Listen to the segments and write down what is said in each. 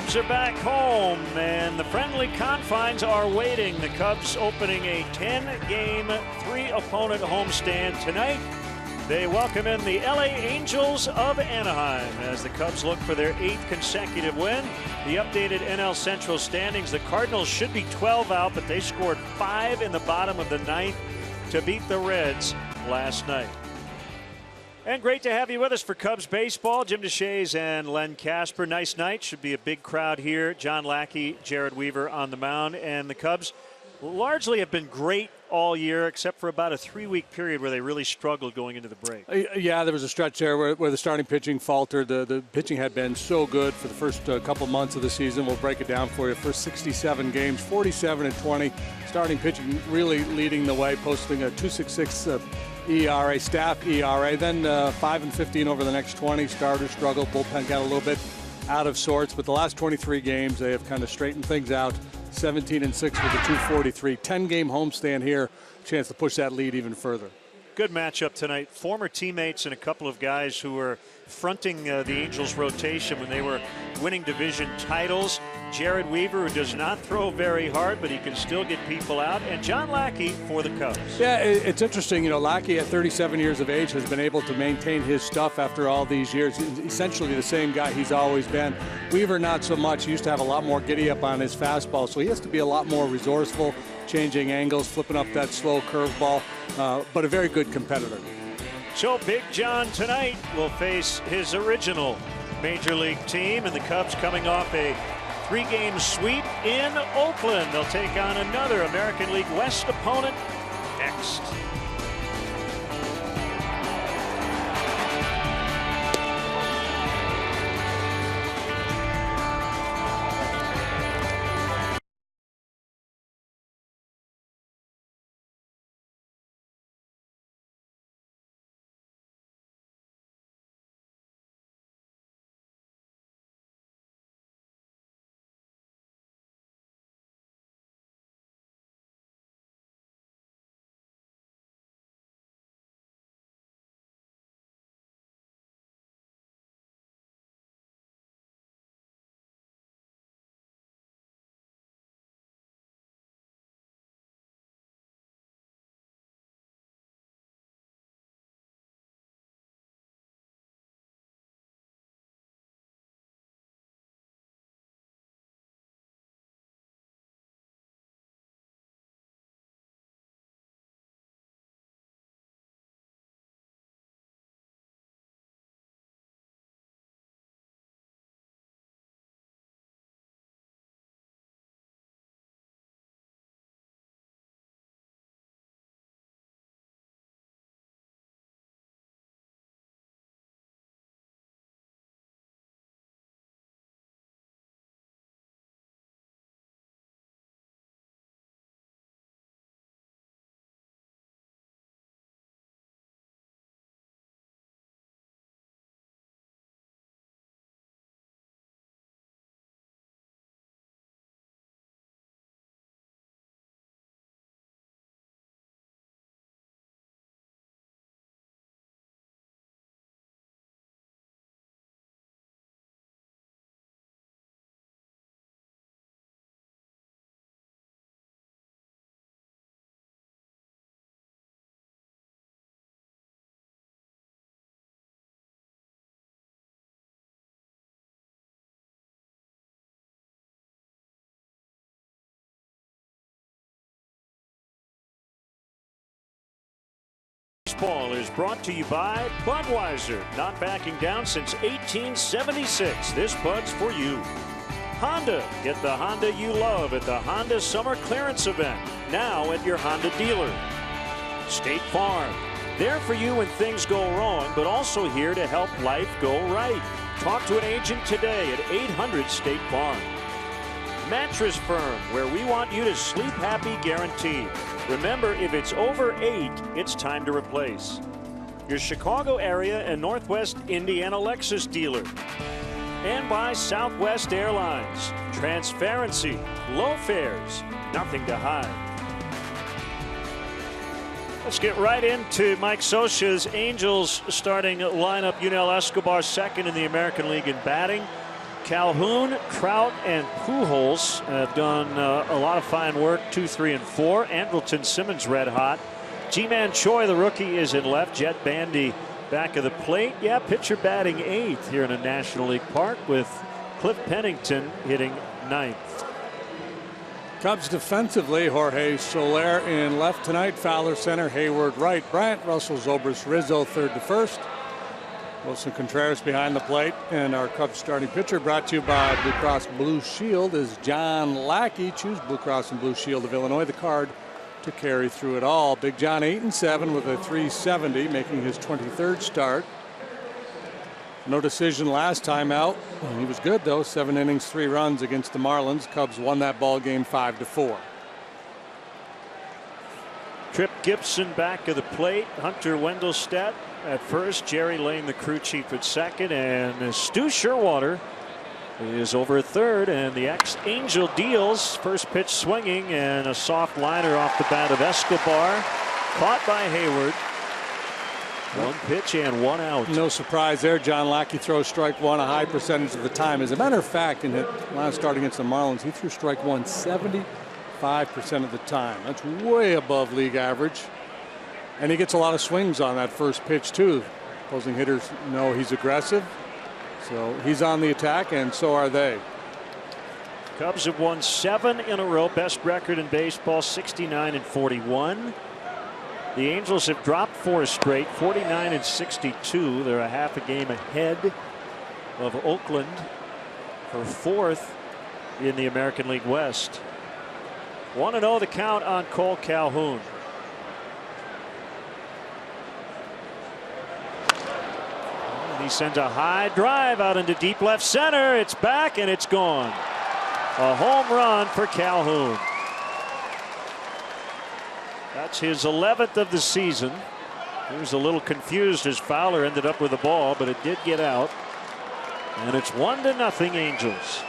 Cubs are back home, and the friendly confines are waiting. The Cubs opening a 10-game, 3-opponent homestand tonight. They welcome in the LA Angels of Anaheim as the Cubs look for their 8th consecutive win. The updated NL Central standings, the Cardinals should be 12 out, but they scored 5 in the bottom of the 9th to beat the Reds last night. And great to have you with us for Cubs baseball. Jim DeShays and Len Casper. Nice night. Should be a big crowd here. John Lackey, Jared Weaver on the mound. And the Cubs largely have been great all year, except for about a 3-week period where they really struggled going into the break. Yeah, there was a stretch there where the starting pitching faltered. The pitching had been so good for the first couple months of the season. We'll break it down for you. First 67 games, 47-20. Starting pitching really leading the way, posting a 2.66 ERA, staff ERA, then 5-15 over the next 20. Starters struggled, bullpen got a little bit out of sorts, but the last 23 games they have kind of straightened things out. 17-6 with a 243. 10-game homestand here, chance to push that lead even further. Good matchup tonight. Former teammates and a couple of guys who were fronting the Angels rotation when they were winning division titles. Jared Weaver, who does not throw very hard, but he can still get people out, and John Lackey for the Cubs. Yeah, it's interesting. You know, Lackey at 37 years of age has been able to maintain his stuff after all these years. He's essentially the same guy he's always been. Weaver, not so much. He used to have a lot more giddy up on his fastball, so he has to be a lot more resourceful, changing angles, flipping up that slow curveball, but a very good competitor. So Big John tonight will face his original Major League team, and the Cubs coming off a 3-game sweep in Oakland. They'll take on another American League West opponent next. Baseball is brought to you by Budweiser, not backing down since 1876. This Bud's for you. Honda, get the Honda you love at the Honda Summer Clearance Event, now at your Honda dealer. State Farm, there for you when things go wrong, but also here to help life go right. Talk to an agent today at 800 State Farm. Mattress Firm, where we want you to sleep happy guaranteed. Remember, if it's over 8, it's time to replace. Your Chicago area and Northwest Indiana Lexus dealer. And by Southwest Airlines. Transparency, low fares, nothing to hide. Let's get right into Mike Scioscia's Angels starting lineup. Yunel Escobar second in the American League in batting. Calhoun, Trout, and Pujols have done a lot of fine work. 2, 3, and 4. Andrelton Simmons red hot. G-Man Choi, the rookie, is in left. Jet Bandy back of the plate. Yeah, pitcher batting 8th here in a National League park with Cliff Pennington hitting 9th. Cubs defensively, Jorge Soler in left tonight, Fowler center, Hayward right, Bryant, Russell, Zobrist, Rizzo third to first. Wilson Contreras behind the plate, and our Cubs starting pitcher, brought to you by Blue Cross Blue Shield, is John Lackey. Choose Blue Cross and Blue Shield of Illinois, the card to carry through it all. Big John 8-7 with a .370, making his 23rd start. No decision last time out. He was good though. 7 innings, 3 runs against the Marlins. Cubs won that ball game 5-4. Trip Gibson back of the plate. Hunter Wendelstedt at first. Jerry Lane, the crew chief, at second, and Stu Sherwater is over at third. And the ex-Angel deals. First pitch swinging, and a soft liner off the bat of Escobar, caught by Hayward. 1 pitch and 1 out. No surprise there. John Lackey throws strike one a high percentage of the time. As a matter of fact, in his last start against the Marlins, he threw strike one 75% of the time. That's way above league average. And he gets a lot of swings on that first pitch too. Opposing hitters know he's aggressive, so he's on the attack, and so are they. Cubs have won 7 in a row. Best record in baseball, 69-41. The Angels have dropped 4 straight, 49-62. They're a half a game ahead of Oakland for 4th in the American League West. 1-0 the count on Cole Calhoun. And he sends a high drive out into deep left center. It's back and it's gone. A home run for Calhoun. That's his 11th of the season. He was a little confused as Fowler ended up with the ball, but it did get out. And it's 1-0 Angels.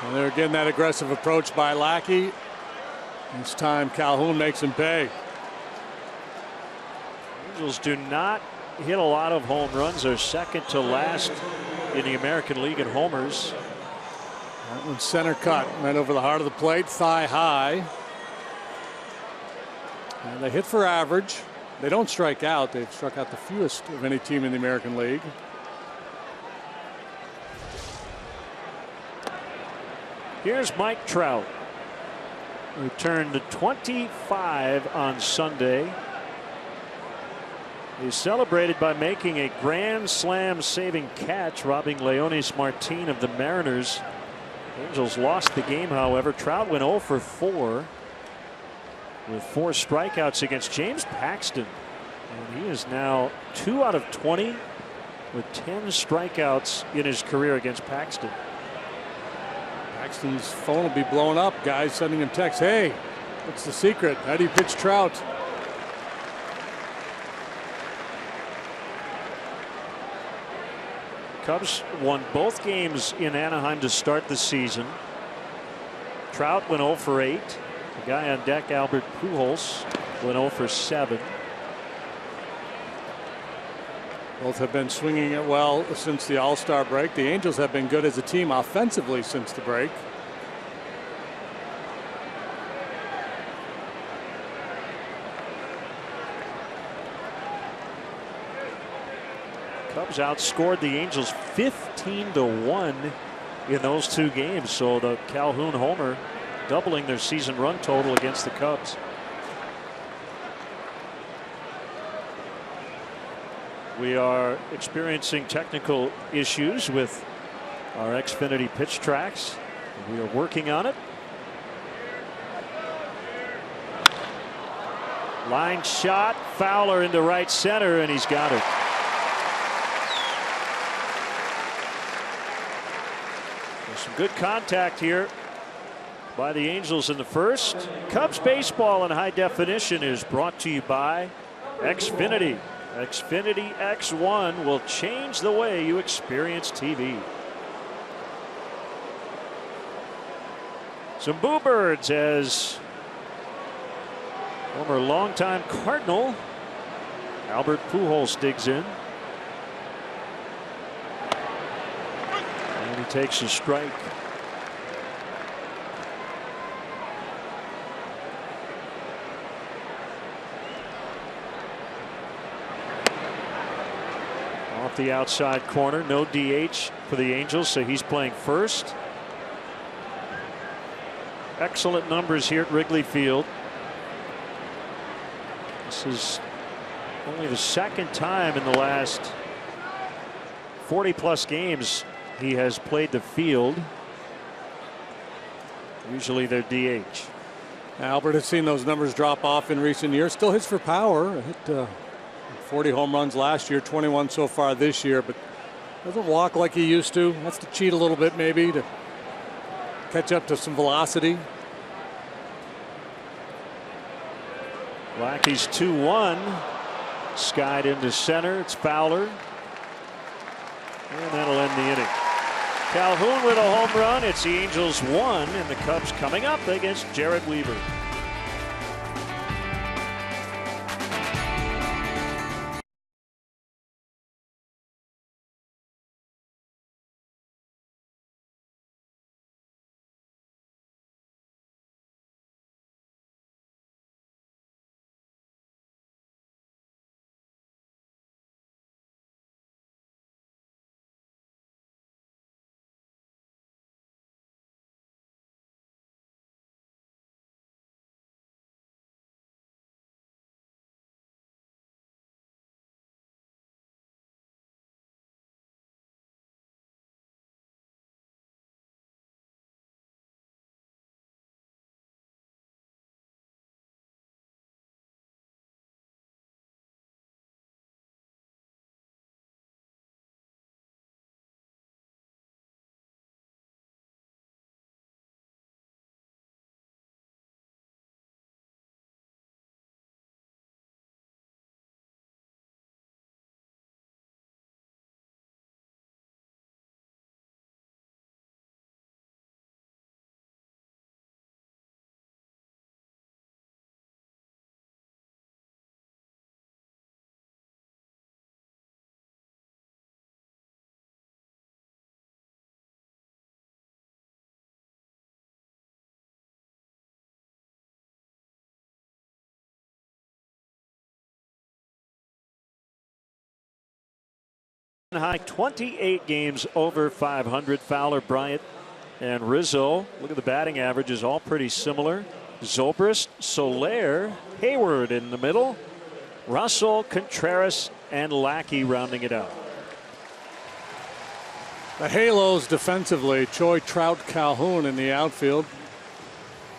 And they're getting that aggressive approach by Lackey. This time Calhoun makes him pay. Angels do not hit a lot of home runs. They're second to last in the American League in homers. That one's center cut right over the heart of the plate, thigh high. And they hit for average. They don't strike out. They've struck out the fewest of any team in the American League. Here's Mike Trout, who turned 25 on Sunday. He celebrated by making a grand slam saving catch, robbing Leonis Martin of the Mariners. Angels lost the game, however. Trout went 0 for 4. With 4 strikeouts against James Paxton. And he is now 2 out of 20 with 10 strikeouts in his career against Paxton. Paxton's phone will be blowing up. Guys sending him texts. Hey, what's the secret? How do you pitch Trout? Cubs won both games in Anaheim to start the season. Trout went 0 for 8. The guy on deck, Albert Pujols, went 0 for 7. Both have been swinging it well since the All-Star break. The Angels have been good as a team offensively since the break. Cubs outscored the Angels 15-1 in those 2 games. So the Calhoun homer doubling their season run total against the Cubs. We are experiencing technical issues with our Xfinity pitch tracks. We are working on it. Line shot, Fowler into right center, and he's got it. There's some good contact here by the Angels in the first. Cubs baseball in high definition is brought to you by Xfinity. Xfinity X1 will change the way you experience TV. Some boo birds as former longtime Cardinal Albert Pujols digs in. takes a strike. Off the outside corner, no DH for the Angels, so he's playing first. Excellent numbers here at Wrigley Field. This is only the second time in the last 40+ games he has played the field. Usually they're DH. Albert has seen those numbers drop off in recent years. Still hits for power. Hit 40 home runs last year, 21 so far this year, but doesn't walk like he used to. Has to cheat a little bit maybe to catch up to some velocity. Lackey's 2-1. Skied into center. It's Fowler. And that'll end the inning. Calhoun with a home run. It's the Angels 1 and the Cubs coming up against Jared Weaver. High 28 games over 500. Fowler, Bryant, and Rizzo. Look at the batting averages, all pretty similar. Zobrist, Soler, Hayward in the middle. Russell, Contreras, and Lackey rounding it out. The Halos defensively, Choi, Trout, Calhoun in the outfield.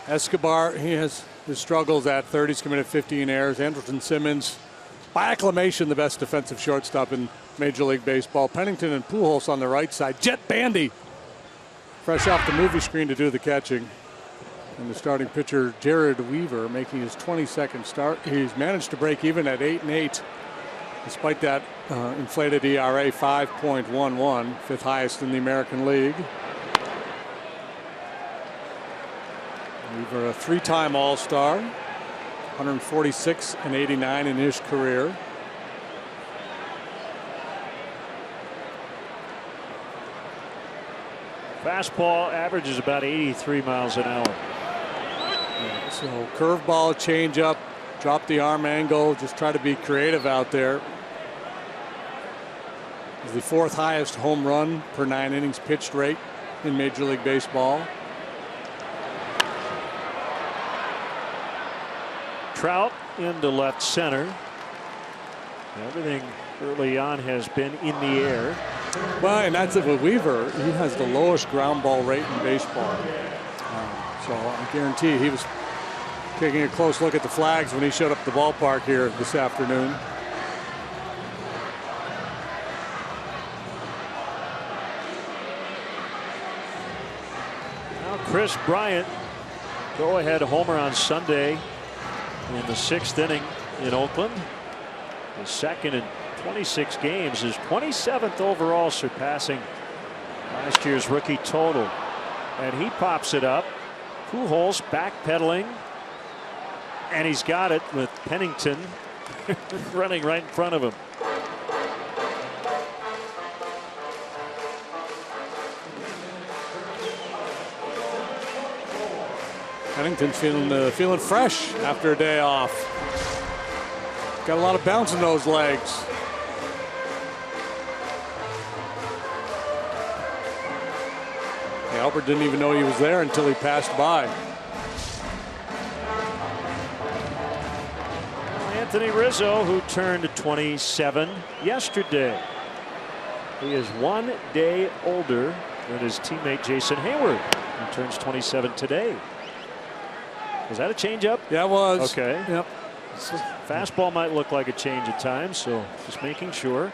Escobar, he has his struggles at 30. He's committed 15 errors. Andrelton Simmons, by acclamation, the best defensive shortstop in Major League Baseball. Pennington and Pujols on the right side. Jet Bandy, fresh off the movie screen to do the catching. And the starting pitcher, Jared Weaver, making his 22nd start. He's managed to break even at 8-8, despite that inflated ERA, 5.11, fifth highest in the American League. Weaver, a three-time All-Star, 146 and 89 in his career. Fastball averages about 83 miles an hour. Yeah, so curveball, changeup, drop the arm angle, just try to be creative out there. Is the fourth highest home run per 9 innings pitched rate in Major League Baseball. Trout into left center. Everything early on has been in the air. Well, and that's it with Weaver. He has the lowest ground ball rate in baseball. So I guarantee he was taking a close look at the flags when he showed up at the ballpark here this afternoon. Now Chris Bryant, go-ahead homer on Sunday in the 6th inning in Oakland. The second in 26 games, is 27th overall, surpassing last year's rookie total. And he pops it up. Pujols backpedaling, and he's got it with Pennington running right in front of him. Pennington's feeling fresh after a day off. Got a lot of bounce in those legs. Albert didn't even know he was there until he passed by. Anthony Rizzo, who turned 27 yesterday. He is 1 day older than his teammate Jason Hayward, who turns 27 today. Was that a changeup? Yeah, it was. Okay. Yep. Fastball might look like a change at times, so just making sure.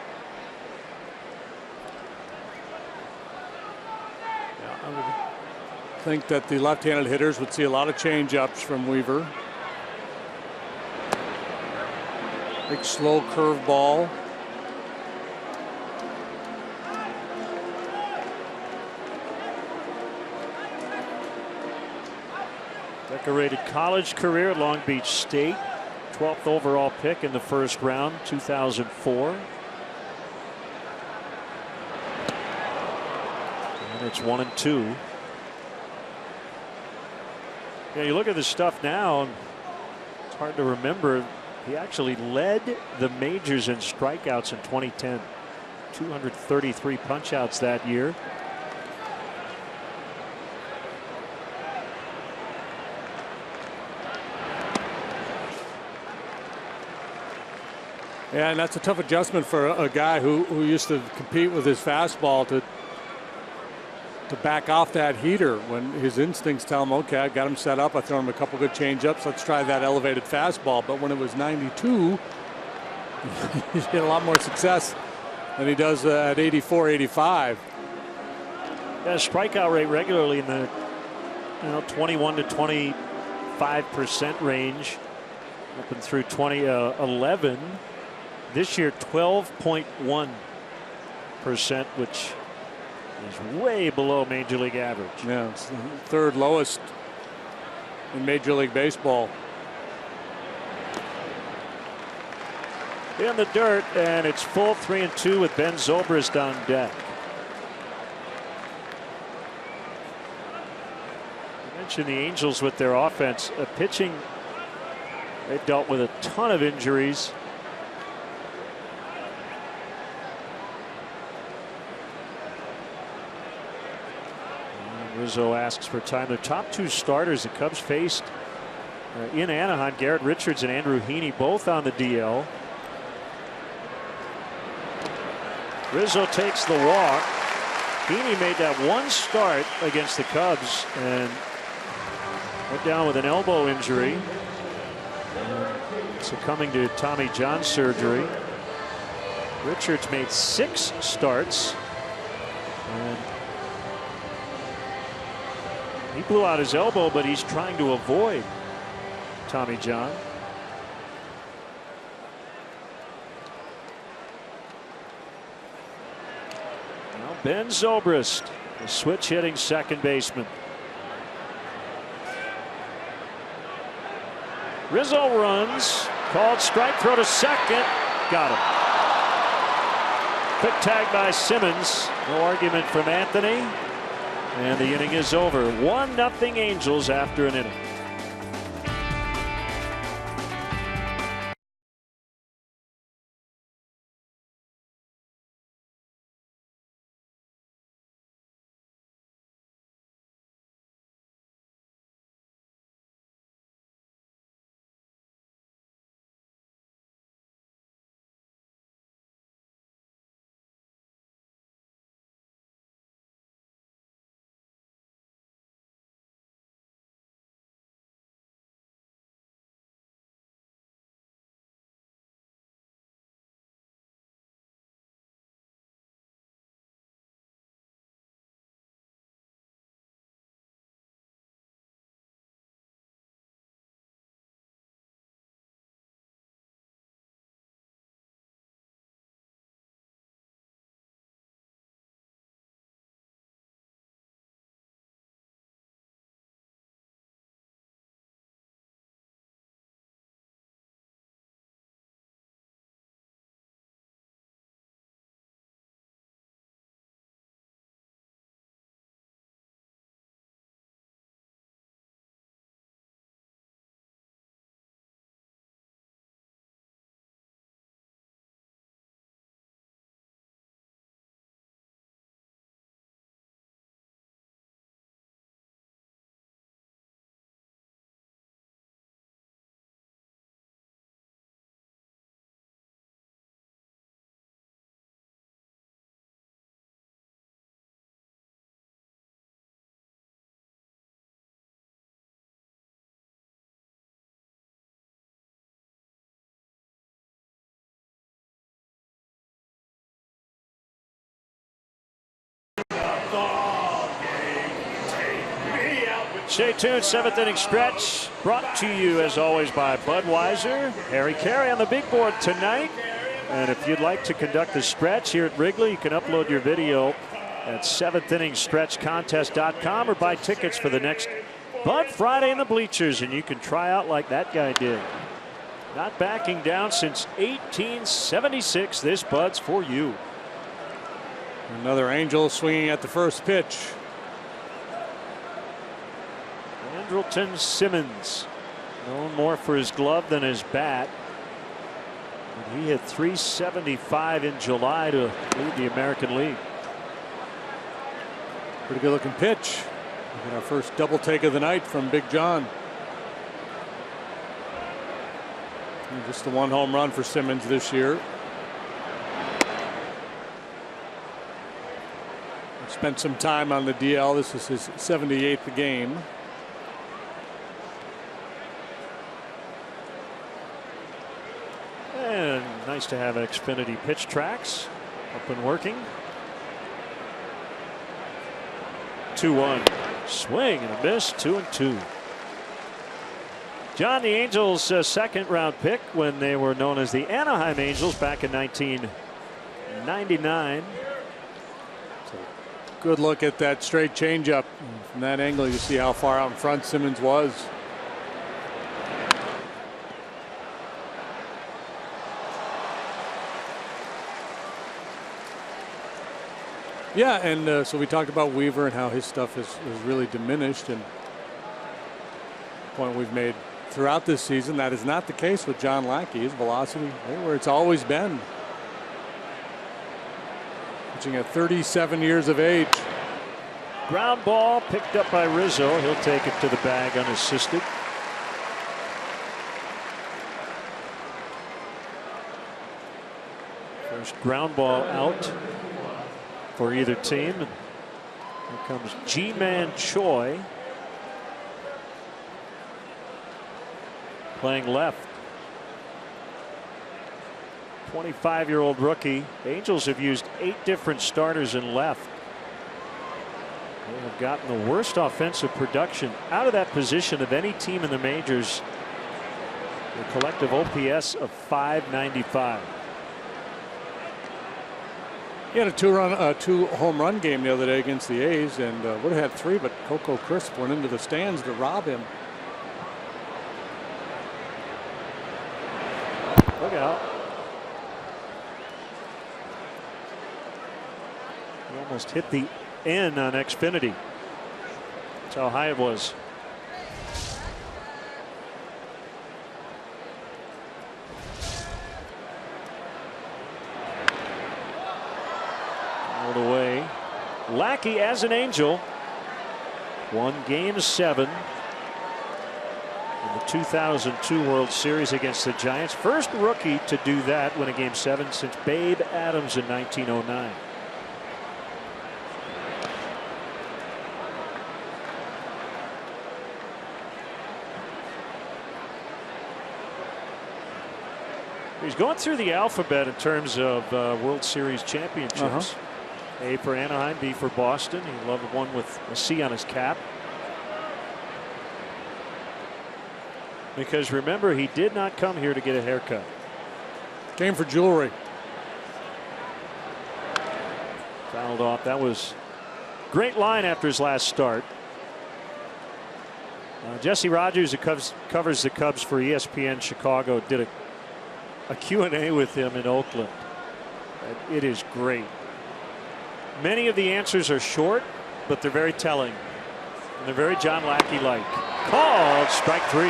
I would think that the left-handed hitters would see a lot of change-ups from Weaver. Big slow curve ball. Decorated college career at Long Beach State. 12th overall pick in the first round, 2004. And it's 1-2. Yeah, you look at the stuff now, and it's hard to remember. He actually led the majors in strikeouts in 2010. 233 punch-outs that year. Yeah, and that's a tough adjustment for a guy who used to compete with his fastball to back off that heater when his instincts tell him, okay, I got him set up. I throw him a couple good changeups. Let's try that elevated fastball. But when it was 92, he had a lot more success than he does at 84, 85. Yeah, strikeout rate regularly in the 21 to 25% range up and through 2011. This year 12.1%, which is way below Major League average. Yeah, it's the third lowest in Major League Baseball. In the dirt, and it's full 3-2 with Ben Zobrist on deck. I mentioned the Angels with their offense. Pitching, they dealt with a ton of injuries. Rizzo asks for time. The top two starters the Cubs faced in Anaheim, Garrett Richards and Andrew Heaney, both on the DL. Rizzo takes the walk. Heaney made that one start against the Cubs and went down with an elbow injury, succumbing to Tommy John surgery. Richards made 6 starts, and he blew out his elbow, but he's trying to avoid Tommy John. Now Ben Zobrist, the switch hitting second baseman. Rizzo runs, called strike, throw to second, got him. Quick tag by Simmons, no argument from Anthony. And the inning is over. 1-0 Angels after an inning. Stay tuned. 7th inning stretch brought to you as always by Budweiser. Harry Carey on the big board tonight. And if you'd like to conduct the stretch here at Wrigley, you can upload your video at 7thinningstretchcontest.com or buy tickets for the next Bud Friday in the bleachers, and you can try out like that guy did. Not backing down since 1876. This Bud's for you. Another Angel swinging at the first pitch. Andrelton Simmons, known more for his glove than his bat. And he hit .375 in July to lead the American League. Pretty good looking pitch. Look at our first double take of the night from Big John. And just the one home run for Simmons this year. Spent some time on the DL. This is his 78th game. And nice to have Xfinity pitch tracks up and working. 2-1. Swing and a miss. 2-2. John, the Angels' second round pick when they were known as the Anaheim Angels back in 1999. Good look at that straight changeup. From that angle, you see how far out in front Simmons was. Yeah, and so we talked about Weaver and how his stuff is really diminished, and the point we've made throughout this season, that is not the case with John Lackey. His velocity right where it's always been. Pitching at 37 years of age. Ground ball picked up by Rizzo. He'll take it to the bag unassisted. First ground ball out for either team. Here comes G-Man Choi playing left. 25-year-old rookie. Angels have used 8 different starters in left. They have gotten the worst offensive production out of that position of any team in the majors. A collective OPS of .595. He had a two home run game the other day against the A's, and would have had 3, but Coco Crisp went into the stands to rob him. Look out. He almost hit the N on Xfinity. That's how high it was. All the way. Lackey as an Angel won Game 7 in the 2002 World Series against the Giants. First rookie to do that, win a Game 7 since Babe Adams in 1909. He's going through the alphabet in terms of World Series championships. A for Anaheim, B for Boston. He loved one with a C on his cap. Because remember, he did not come here to get a haircut. Came for jewelry. Fouled off. That was great line after his last start. Jesse Rogers, who covers the Cubs for ESPN Chicago, did a Q&A with him in Oakland. It is great. Many of the answers are short, but they're very telling. And they're very John Lackey-like. Called strike 3.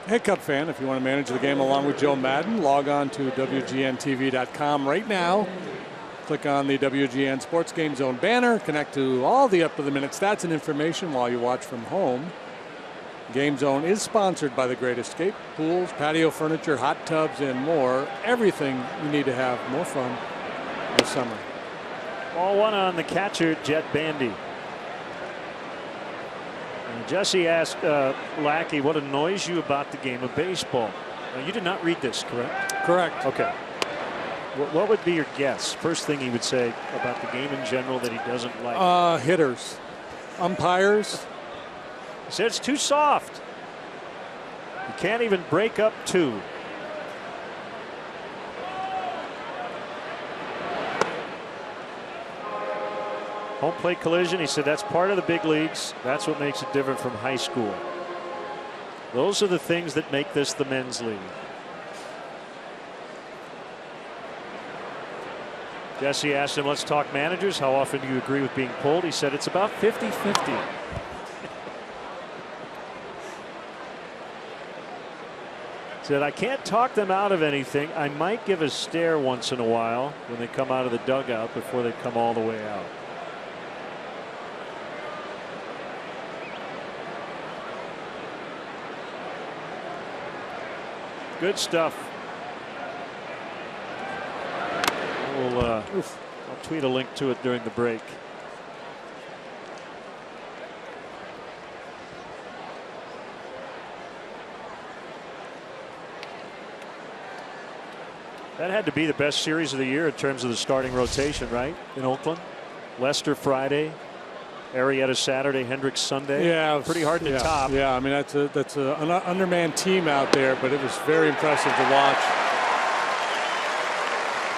Hey, Cub fan, if you want to manage the game along with Joe Madden, log on to WGNTV.com right now. Click on the WGN Sports Game Zone banner. Connect to all the up-to-the-minute stats and information while you watch from home. Game Zone is sponsored by The Great Escape. Pools, patio furniture, hot tubs, and more. Everything you need to have more fun this summer. Ball 1 on the catcher, Jet Bandy. Jesse asked Lackey what annoys you about the game of baseball. Now, you did not read this, correct? Correct. Okay. What would be your guess? First thing he would say about the game in general that he doesn't like. Hitters, umpires. He said it's too soft. You can't even break up two. Home plate collision, he said that's part of the big leagues. That's what makes it different from high school. Those are the things that make this the men's league. Jesse asked him, let's talk managers. How often do you agree with being pulled? He said it's about 50-50. Said I can't talk them out of anything. I might give a stare once in a while when they come out of the dugout before they come all the way out. Good stuff. I'll tweet a link to it during the break. That had to be the best series of the year in terms of the starting rotation, right? In Oakland. Lester Friday, Arrieta Saturday, Hendricks Sunday. Yeah, pretty hard to top. Yeah, I mean that's an undermanned team out there, but it was very impressive to watch.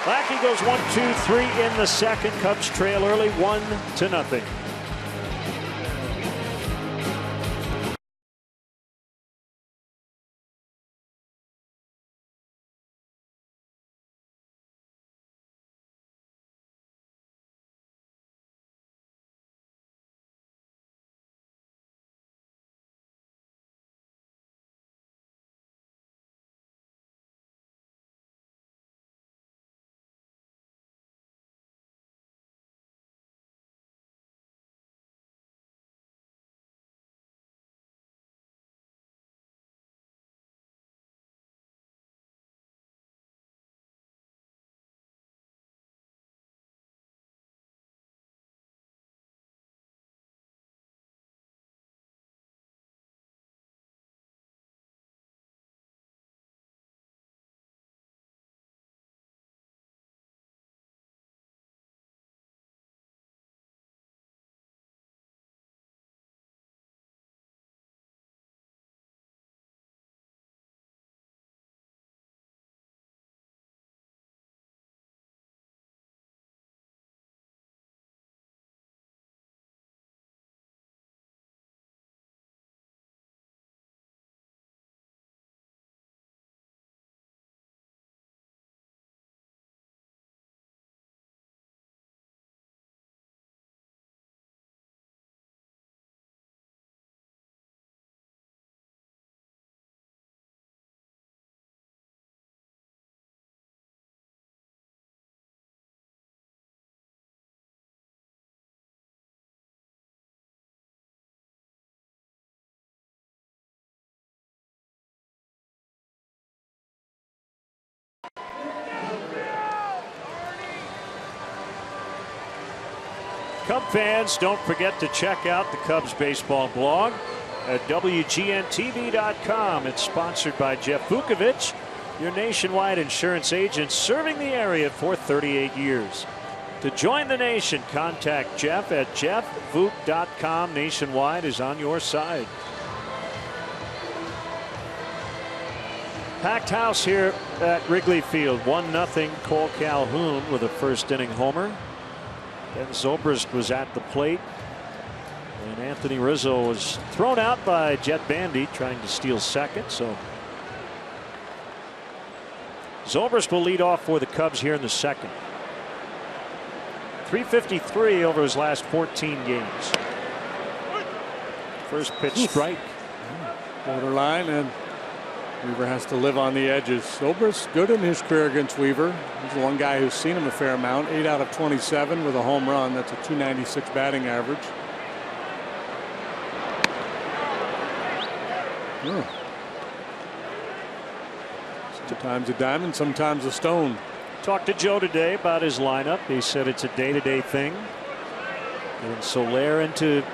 Lackey goes 1-2-3 in the second. Cubs trail early 1-0. Cub fans, don't forget to check out the Cubs baseball blog at WGNTV.com. It's sponsored by Jeff Vukovich, your nationwide insurance agent serving the area for 38 years. To join the nation, contact Jeff at jeffvuk.com. Nationwide is on your side. Packed house here at Wrigley Field. 1-0 Cole Calhoun with a first inning homer. Ben Zobrist was at the plate, and Anthony Rizzo was thrown out by Jet Bandy trying to steal second. So Zobrist will lead off for the Cubs here in the second. 353 over his last 14 games. First pitch strike. Borderline, and Weaver has to live on the edges. Zobrist good in his career against Weaver. He's one guy who's seen him a fair amount. 8 out of 27 with a home run. That's a .296 batting average. Sometimes a diamond, sometimes a stone. Talked to Joe today about his lineup. He said it's a day-to-day thing. And Soler into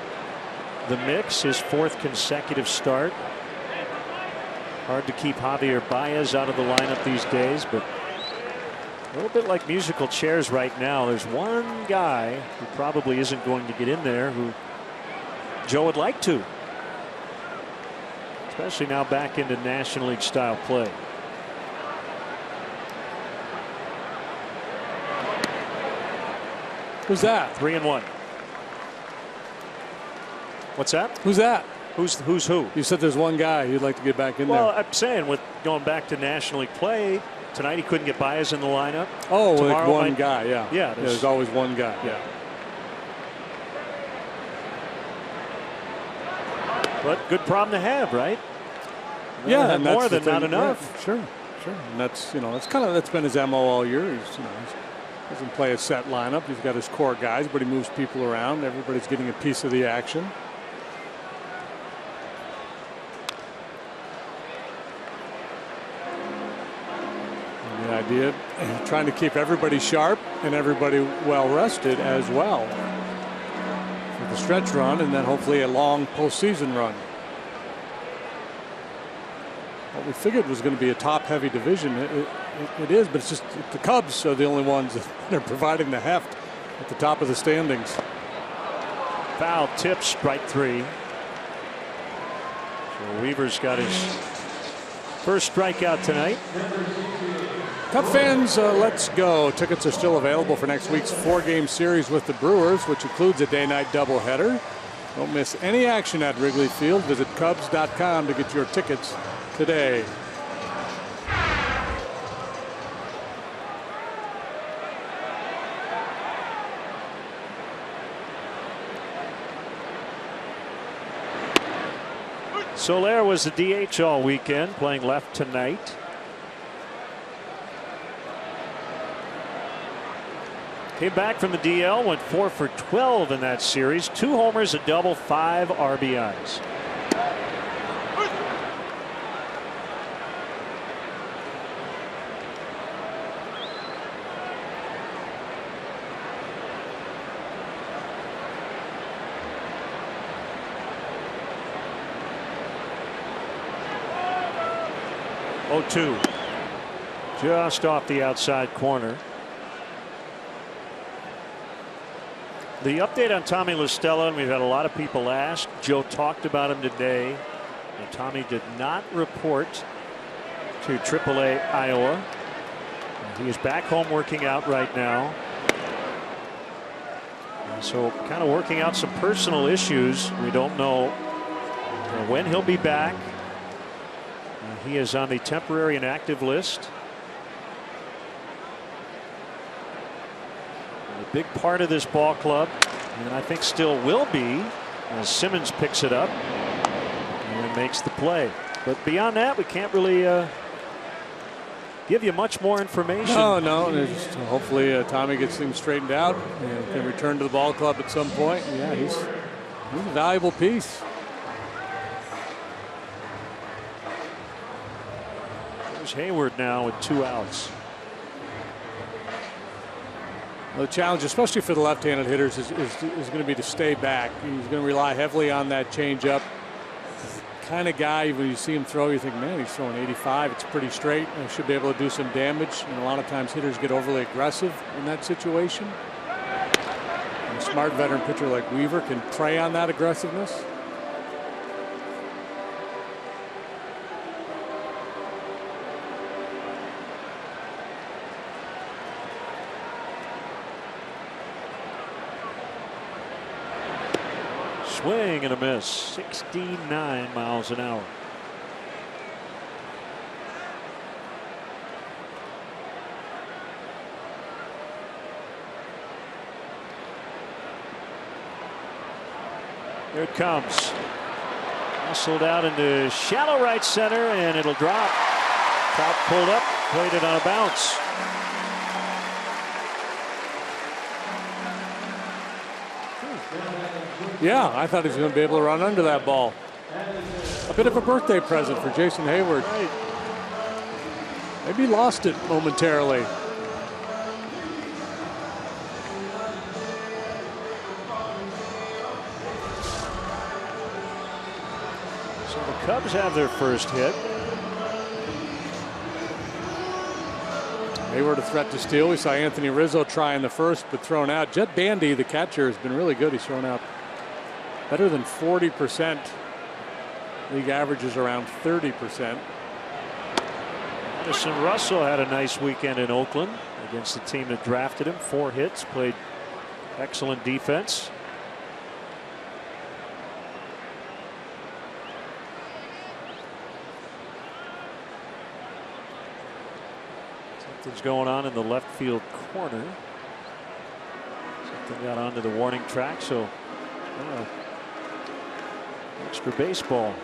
the mix, his 4th consecutive start. Hard to keep Javier Baez out of the lineup these days, but a little bit like musical chairs right now. There's one guy who probably isn't going to get in there who Joe would like to, especially now back into National League style play. Who's that? 3-1. What's that? Who's that? Who's who? You said there's one guy you'd like to get back in there. Well, I'm saying with going back to National League play tonight, he couldn't get Baez in the lineup. Oh, Tomorrow like one guy, yeah. Yeah, there's always one guy. Yeah. But good problem to have, right? Yeah, and more that's than not enough. Yeah, sure, sure. And that's that's been his MO all year. He doesn't play a set lineup. He's got his core guys, but he moves people around. Everybody's getting a piece of the action. The idea, trying to keep everybody sharp and everybody well rested as well for the stretch run, and then hopefully a long postseason run. What we figured was going to be a top-heavy division. It is, but it's just the Cubs are the only ones that are providing the heft at the top of the standings. Foul tip, strike 3. So Weaver's got his first strikeout tonight. Cub fans, let's go. Tickets are still available for next week's 4-game series with the Brewers, which includes a day-night doubleheader. Don't miss any action at Wrigley Field. Visit Cubs.com to get your tickets today. Soler was the DH all weekend, playing left tonight. Came back from the DL, went 4 for 12 in that series. 2 homers, a double, 5 RBIs. Oh, 2. Just off the outside corner. The update on Tommy La Stella, and we've had a lot of people ask. Joe talked about him today. And Tommy did not report to AAA Iowa. He is back home working out right now. And so kind of working out some personal issues. We don't know when he'll be back. He is on the temporary inactive list. A big part of this ball club, and I think still will be, as Simmons picks it up and makes the play. But beyond that, we can't really give you much more information. No. Just hopefully Tommy gets things straightened out and can return to the ball club at some point. Yeah, he's a valuable piece. There's Hayward now with 2 outs. The challenge, especially for the left-handed hitters, is going to be to stay back. He's going to rely heavily on that changeup. Kind of guy, when you see him throw, you think, man, he's throwing 85. It's pretty straight. And should be able to do some damage. And a lot of times hitters get overly aggressive in that situation. And a smart veteran pitcher like Weaver can prey on that aggressiveness. Swing and a miss. 69 miles an hour. Here it comes. Hustled out into shallow right center, and it'll drop. Trout pulled up, played it on a bounce. Yeah, I thought he was going to be able to run under that ball. A bit of a birthday present for Jason Hayward. Right. Maybe he lost it momentarily. So the Cubs have their first hit. They were a threat to steal. We saw Anthony Rizzo trying the first, but thrown out. Jed Bandy, the catcher, has been really good. He's thrown out better than 40%. League average is around 30%. Addison Russell had a nice weekend in Oakland against the team that drafted him. 4 hits, played excellent defense. Something's going on in the left field corner. Something got onto the warning track, so extra baseball.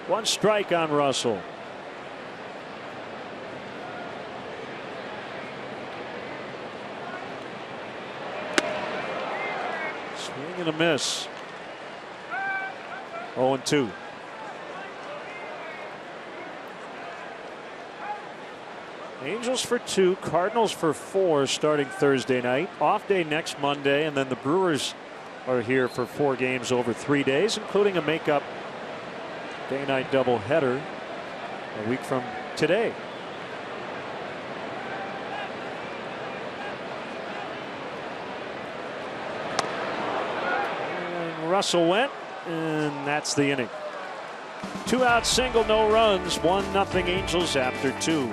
One strike on Russell. Swing and a miss. 0-2. Angels for 2, Cardinals for 4 starting Thursday night. Off day next Monday, and then the Brewers are here for 4 games over 3 days, including a makeup day-night doubleheader a week from today. And Russell went, and that's the inning. 2-out single, no runs, 1-0 Angels after 2.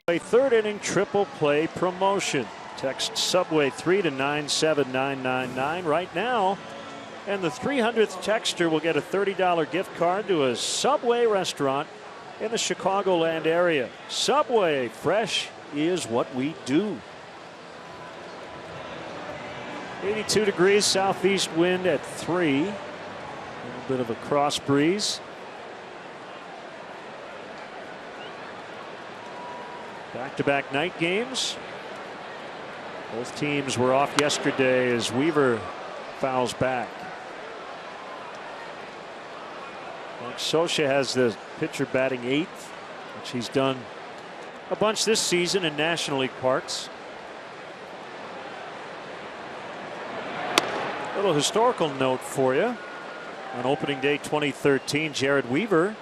A third inning triple play promotion. Text Subway 3 to 97999 right now. And the 300th texter will get a $30 gift card to a Subway restaurant in the Chicagoland area. Subway, fresh is what we do. 82 degrees, southeast wind at 3. A little bit of a cross breeze. Back-to-back night games. Both teams were off yesterday as Weaver fouls back. Mark Socha has the pitcher batting 8th, which he's done a bunch this season in National League parks. A little historical note for you. On opening day 2013, Jared Weaver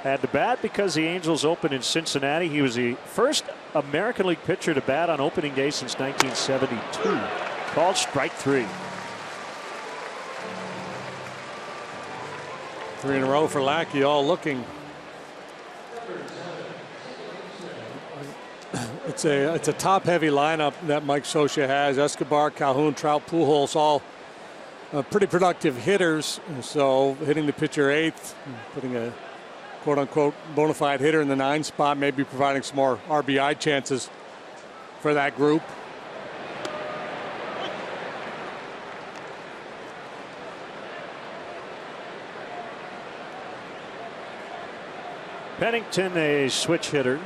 had to bat because the Angels opened in Cincinnati. He was the first American League pitcher to bat on opening day since 1972. Called strike 3. 3 in a row for Lackey, all looking. It's a top-heavy lineup that Mike Socha has. Escobar, Calhoun, Trout, Pujols, all pretty productive hitters. So hitting the pitcher 8th, putting a quote-unquote bona fide hitter in the 9 spot, maybe providing some more RBI chances for that group. Pennington, a switch hitter.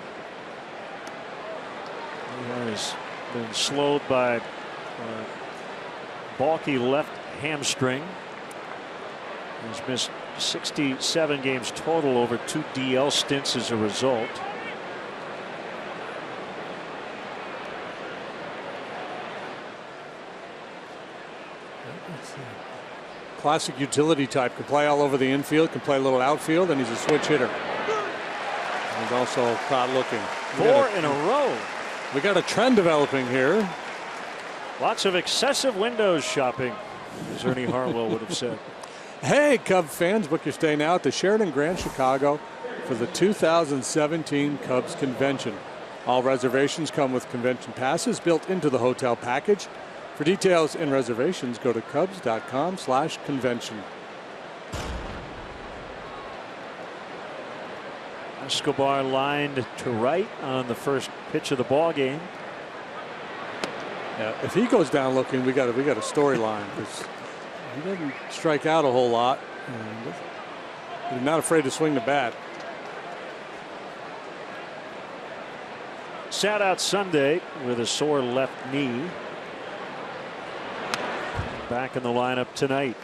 He has been slowed by bulky left hamstring. He's missed 67 games total over 2 DL stints as a result. Classic utility type. Can play all over the infield, can play a little outfield, and he's a switch hitter. He's also caught looking. 4 in a row. We got a trend developing here. Lots of excessive windows shopping, as Ernie Harwell would have said. Hey, Cub fans, book your stay now at the Sheraton Grand Chicago for the 2017 Cubs Convention. All reservations come with convention passes built into the hotel package. For details and reservations, go to cubs.com/convention. Escobar lined to right on the first pitch of the ball game. Yeah, if he goes down looking, we got a storyline, because he doesn't strike out a whole lot. And he's not afraid to swing the bat. Sat out Sunday with a sore left knee. Back in the lineup tonight.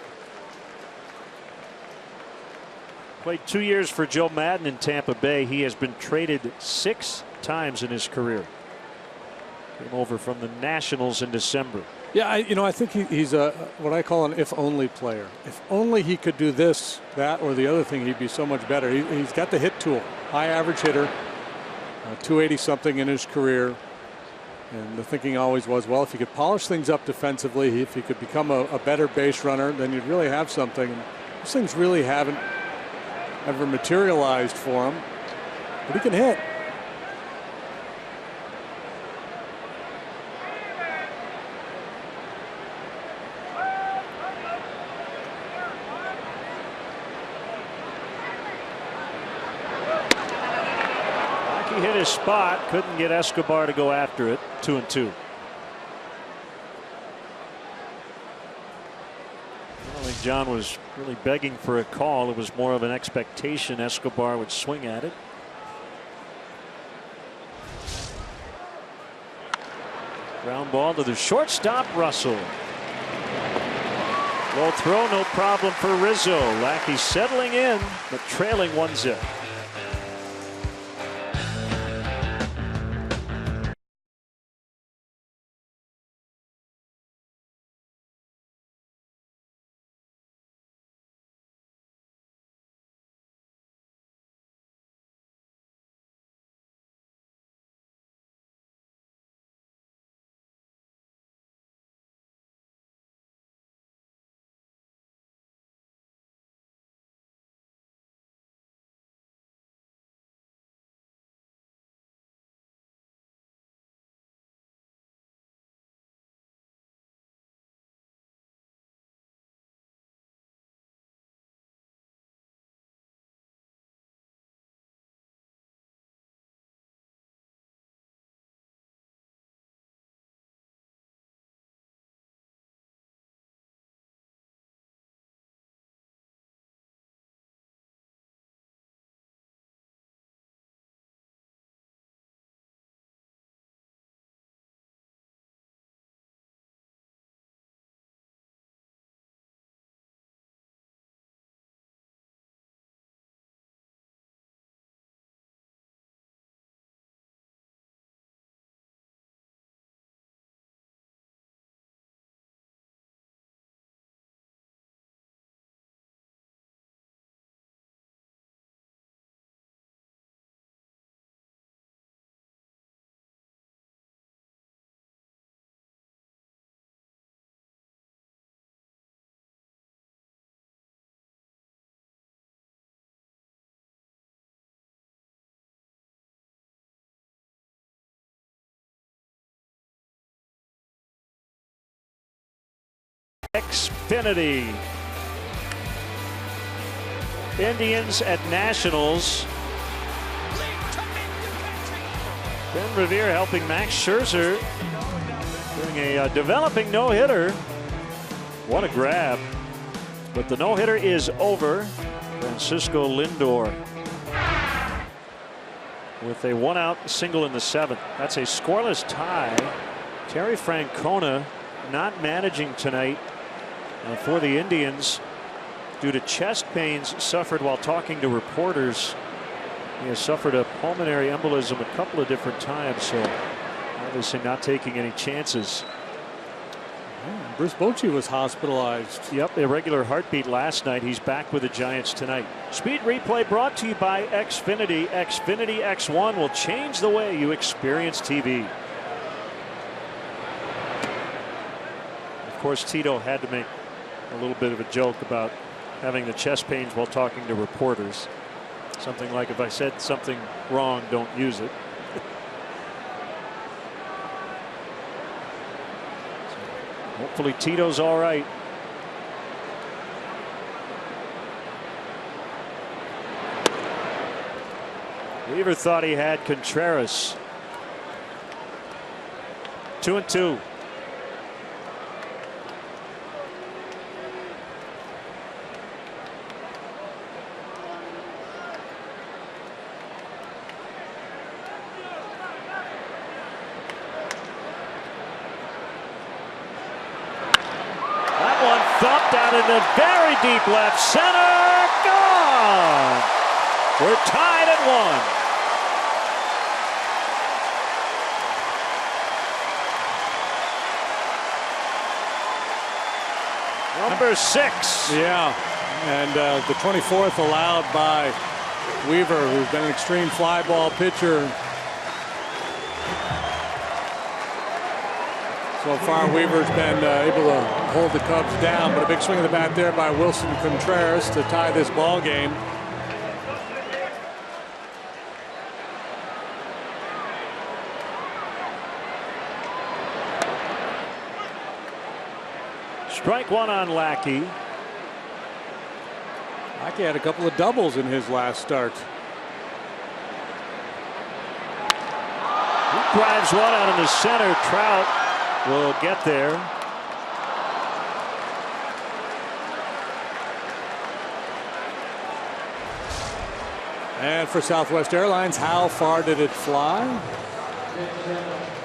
Played 2 years for Joe Maddon in Tampa Bay. He has been traded 6 times in his career. Came over from the Nationals in December. Yeah, I think he's a what I call an if-only player. If only he could do this, that, or the other thing, he'd be so much better. He's got the hit tool. High average hitter, 280-something in his career. And the thinking always was, well, if he could polish things up defensively, if he could become a better base runner, then you'd really have something. And those things really haven't ever materialized for him, but he can hit. He hit his spot, couldn't get Escobar to go after it. 2-2. I don't think John was really begging for a call. It was more of an expectation Escobar would swing at it. Ground ball to the shortstop, Russell. Low throw, no problem for Rizzo. Lackey settling in, but trailing 1-0. Xfinity. Indians at Nationals. Ben Revere helping Max Scherzer. Doing a developing no-hitter. What a grab. But the no-hitter is over. Francisco Lindor with a one-out single in the 7th. That's a scoreless tie. Terry Francona not managing tonight for the Indians due to chest pains suffered while talking to reporters. He has suffered a pulmonary embolism a couple of different times, so obviously not taking any chances. Yeah, Bruce Bochy was hospitalized. Yep, irregular heartbeat last night. He's back with the Giants tonight. Speed replay brought to you by Xfinity. Xfinity X1 will change the way you experience TV. Of course, Tito had to make a little bit of a joke about having the chest pains while talking to reporters. Something like, if I said something wrong, don't use it. Hopefully Tito's all right. Weaver thought he had Contreras. 2-2. Thumped out in the very deep left center. Gone. We're tied at 1. Number 6. Yeah, and the 24th allowed by Weaver, who's been an extreme fly ball pitcher. So far, Weaver's been able to hold the Cubs down, but a big swing of the bat there by Wilson Contreras to tie this ball game. Strike one on Lackey. Lackey had a couple of doubles in his last start. He drives one out in the center. Trout will get there. And for Southwest Airlines, how far did it fly?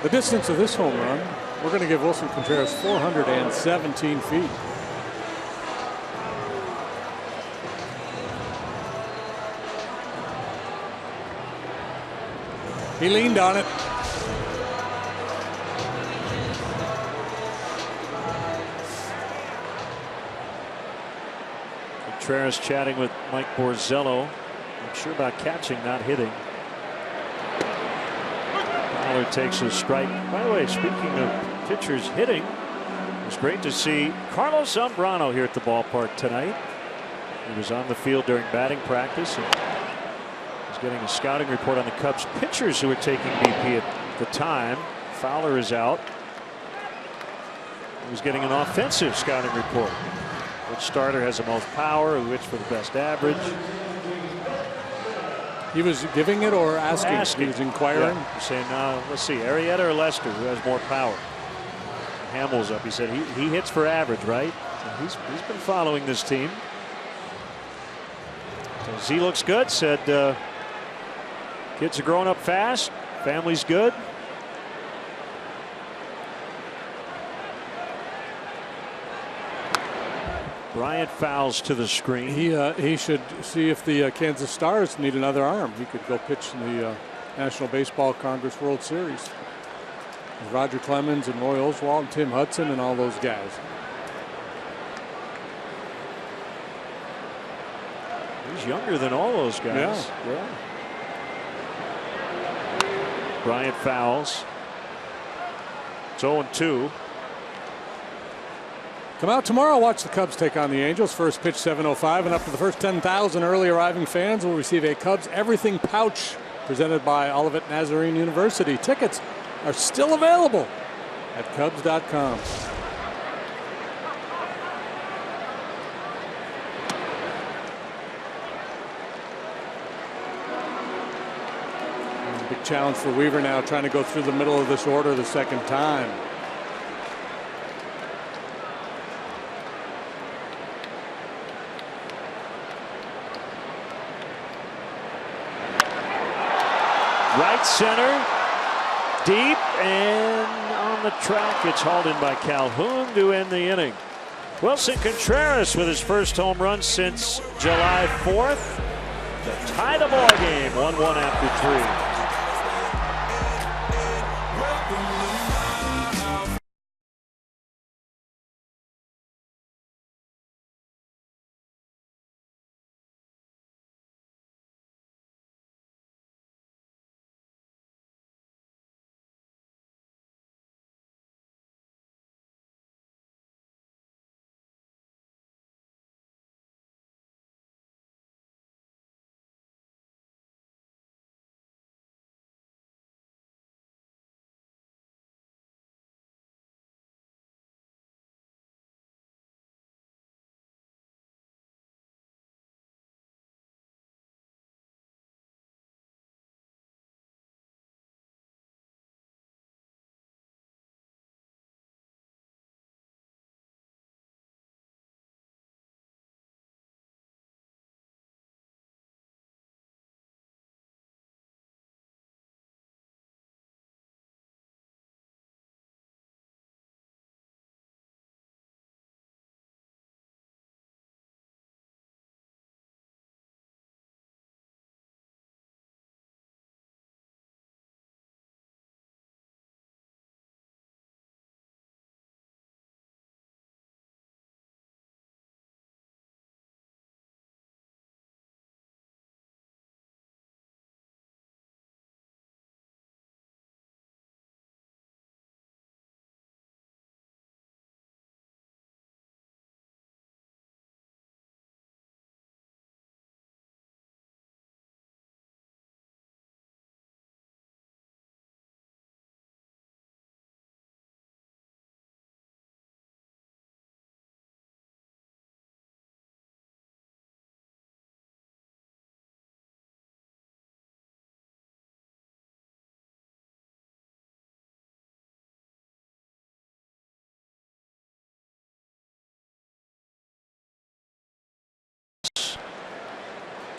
The distance of this home run, we're going to give Wilson Contreras 417 feet. He leaned on it. Contreras chatting with Mike Borzello. Not sure about catching, not hitting. Fowler takes a strike. By the way, speaking of pitchers hitting, it's great to see Carlos Zambrano here at the ballpark tonight. He was on the field during batting practice and was getting a scouting report on the Cubs pitchers who were taking BP at the time. Fowler is out. He was getting an offensive scouting report. Which starter has the most power, which for the best average. He was giving it or asking? He was inquiring? Yeah. He's saying, let's see, Arrieta or Lester, who has more power? Hamill's up. He said he hits for average, right? So he's been following this team. So Z looks good. Said kids are growing up fast. Family's good. Bryant fouls to the screen. He should see if the Kansas Stars need another arm. He could go pitch in the National Baseball Congress World Series. With Roger Clemens and Roy Oswalt and Tim Hudson and all those guys. He's younger than all those guys. Yeah. Bryant fouls. It's 0-2. Come out tomorrow, watch the Cubs take on the Angels. First pitch 7:05, and up to the first 10,000 early arriving fans will receive a Cubs Everything pouch presented by Olivet Nazarene University. Tickets are still available at Cubs.com. challenge for Weaver now, trying to go through the middle of this order the second time. Right center, deep, and on the track. It's hauled in by Calhoun to end the inning. Wilson Contreras with his first home run since July 4th to tie the ball game 1-1 after 3.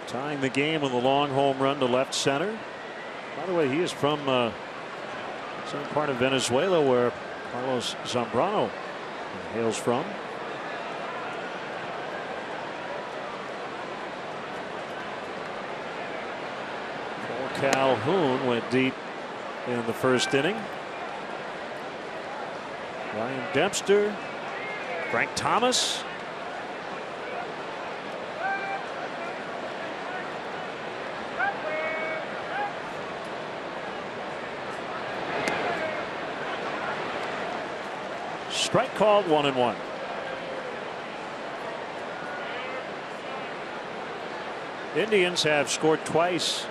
Tying the game with a long home run to left center. By the way, he is from some part of Venezuela where Carlos Zambrano hails from. Paul Calhoun went deep in the first inning. Ryan Dempster, Frank Thomas. Strike called, 1-1. Indians have scored twice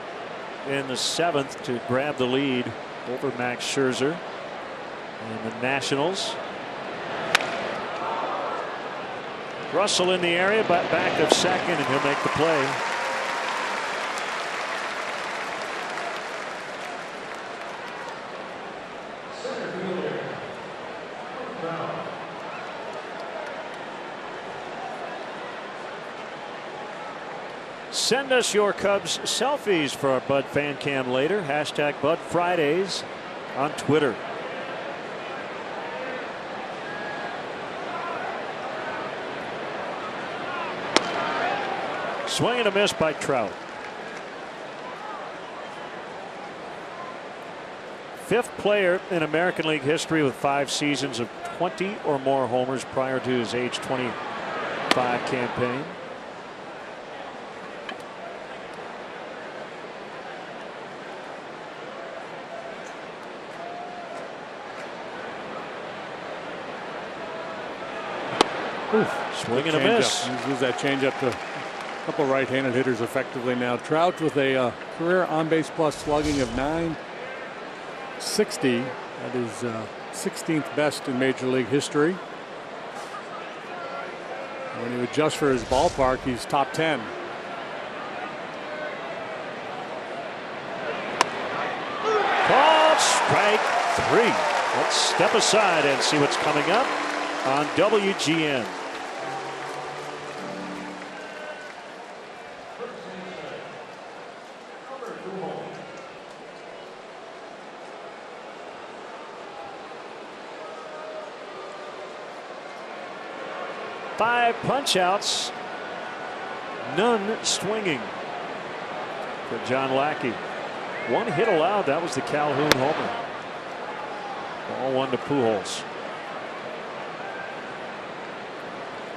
in the 7th to grab the lead over Max Scherzer and the Nationals. Russell in the area, but back of second, and he'll make the play. Send us your Cubs selfies for our Bud Fan Cam later. Hashtag Bud Fridays on Twitter. Swing and a miss by Trout. 5th player in American League history with 5 seasons of 20 or more homers prior to his age 25 campaign. Swing and a miss. Use that changeup to a couple right-handed hitters effectively now. Trout with a career on-base plus slugging of .960. That is 16th best in Major League history. When you adjust for his ballpark, he's top 10. Strike 3. Let's step aside and see what's coming up on WGN. Five punch-outs, none swinging for John Lackey. One hit allowed. That was the Calhoun homer. Ball 1 to Pujols.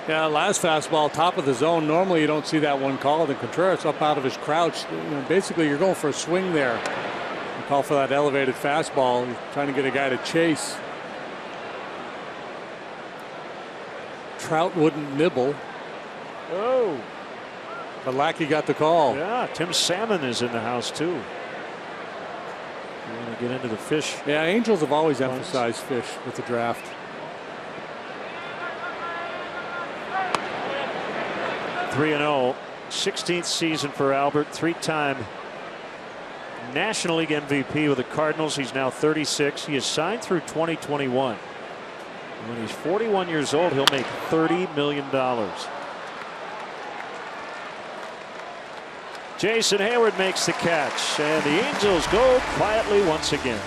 Yeah, last fastball, top of the zone. Normally you don't see that one called, and Contreras up out of his crouch. Basically, you're going for a swing there. You call for that elevated fastball. You're trying to get a guy to chase. Trout wouldn't nibble. Oh. But Lackey got the call. Yeah, Tim Salmon is in the house too. You want to get into the fish. Yeah, Angels have always emphasized fish with the draft. (3-0), 16th season for Albert, 3-time National League MVP with the Cardinals. He's now 36. He is signed through 2021. When he's 41 years old, he'll make $30 million. Jason Hayward makes the catch, and the Angels go quietly once again.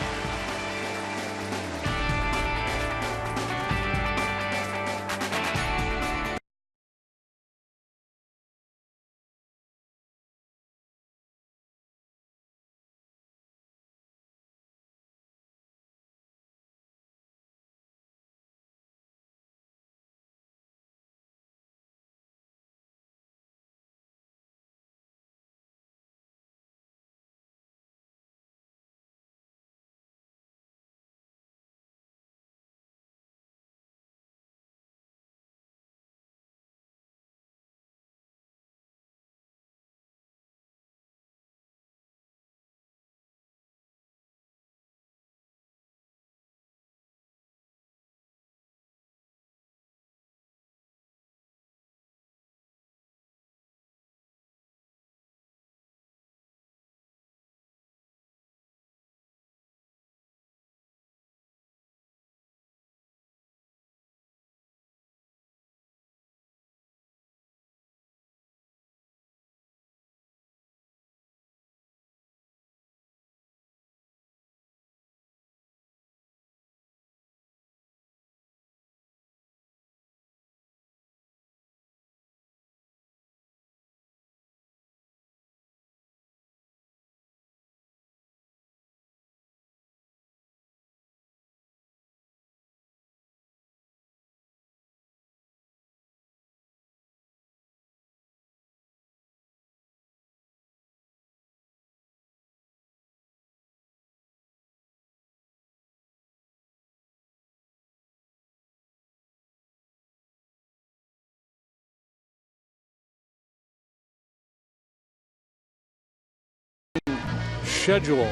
Schedule.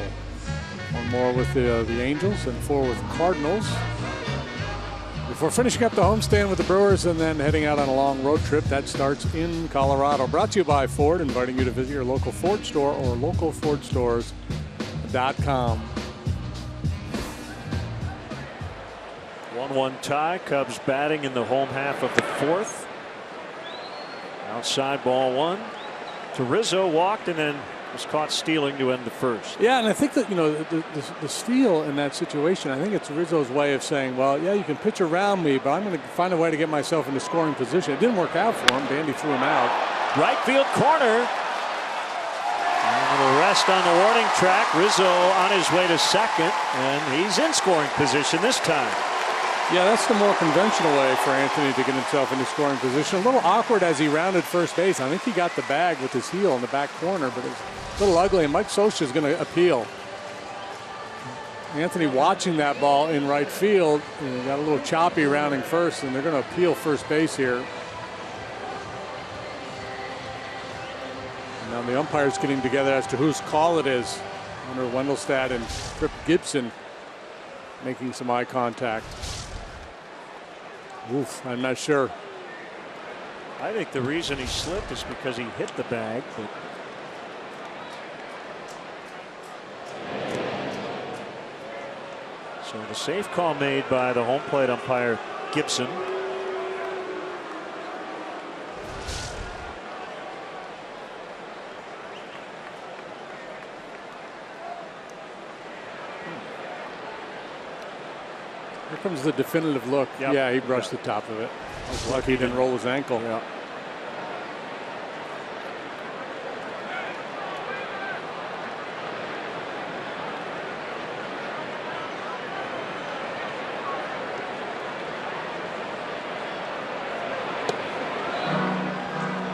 One more with the Angels and 4 with Cardinals. Before finishing up the homestand with the Brewers and then heading out on a long road trip that starts in Colorado. Brought to you by Ford, inviting you to visit your local Ford store or localfordstores.com. 1-1 tie. Cubs batting in the home half of the 4th. Outside ball 1 to Rizzo, walked and then was caught stealing to end the 1st. Yeah, and I think that, the steal in that situation, I think it's Rizzo's way of saying, well, yeah, you can pitch around me, but I'm going to find a way to get myself into scoring position. It didn't work out for him. Bandy threw him out. Right field corner. A little rest on the warning track. Rizzo on his way to second, and he's in scoring position this time. Yeah, that's the more conventional way for Anthony to get himself into scoring position. A little awkward as he rounded first base. I think he got the bag with his heel in the back corner, but it's a little ugly, and Mike Scioscia is going to appeal. Anthony watching that ball in right field, got a little choppy rounding first, and they're going to appeal first base here. And now the umpires getting together as to whose call it is. Hunter Wendelstedt and Tripp Gibson making some eye contact. Oof, I'm not sure. I think the reason he slipped is because he hit the bag. But So the safe call made by the home plate umpire Gibson. Here comes the definitive look. Yep. Yeah, he brushed the top of it. I was lucky he didn't roll his ankle. Yeah.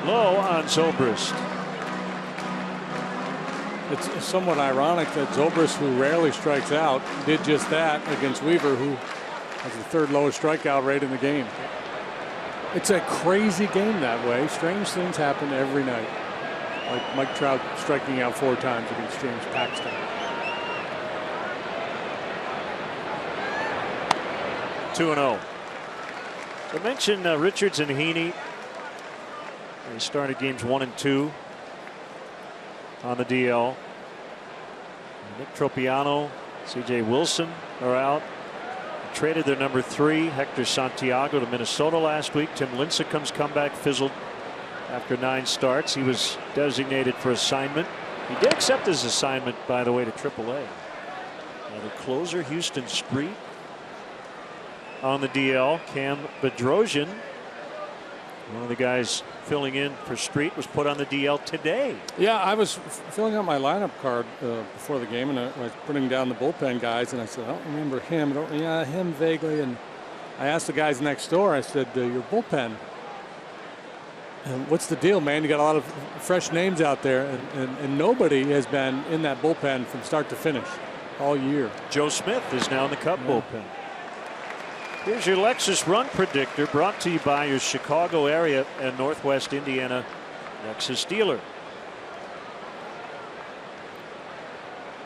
Low on Zobrist. It's somewhat ironic that Zobrist, who rarely strikes out, did just that against Weaver, who has the third lowest strikeout rate in the game. It's a crazy game that way. Strange things happen every night. Like Mike Trout striking out 4 times against James Paxton. 2-0. I mentioned Richards and Heaney. They started games 1 and 2 on the DL. Nick Tropiano, C.J. Wilson are out. Traded their number 3, Hector Santiago, to Minnesota last week. Tim Lincecum's comeback fizzled after 9 starts. He was designated for assignment. He did accept his assignment, by the way, to AAA. The closer, Houston Street, on the DL. Cam Bedrosian, one of the guys filling in for Street, was put on the DL today. Yeah, I was filling out my lineup card before the game, and I was putting down the bullpen guys, and I said, I don't remember him. Yeah, him vaguely. And I asked the guys next door, I said, your bullpen, what's the deal, man? You got a lot of fresh names out there, and nobody has been in that bullpen from start to finish all year. Joe Smith is now in the Cub bullpen. Here's your Lexus Run Predictor, brought to you by your Chicago area and Northwest Indiana Lexus dealer.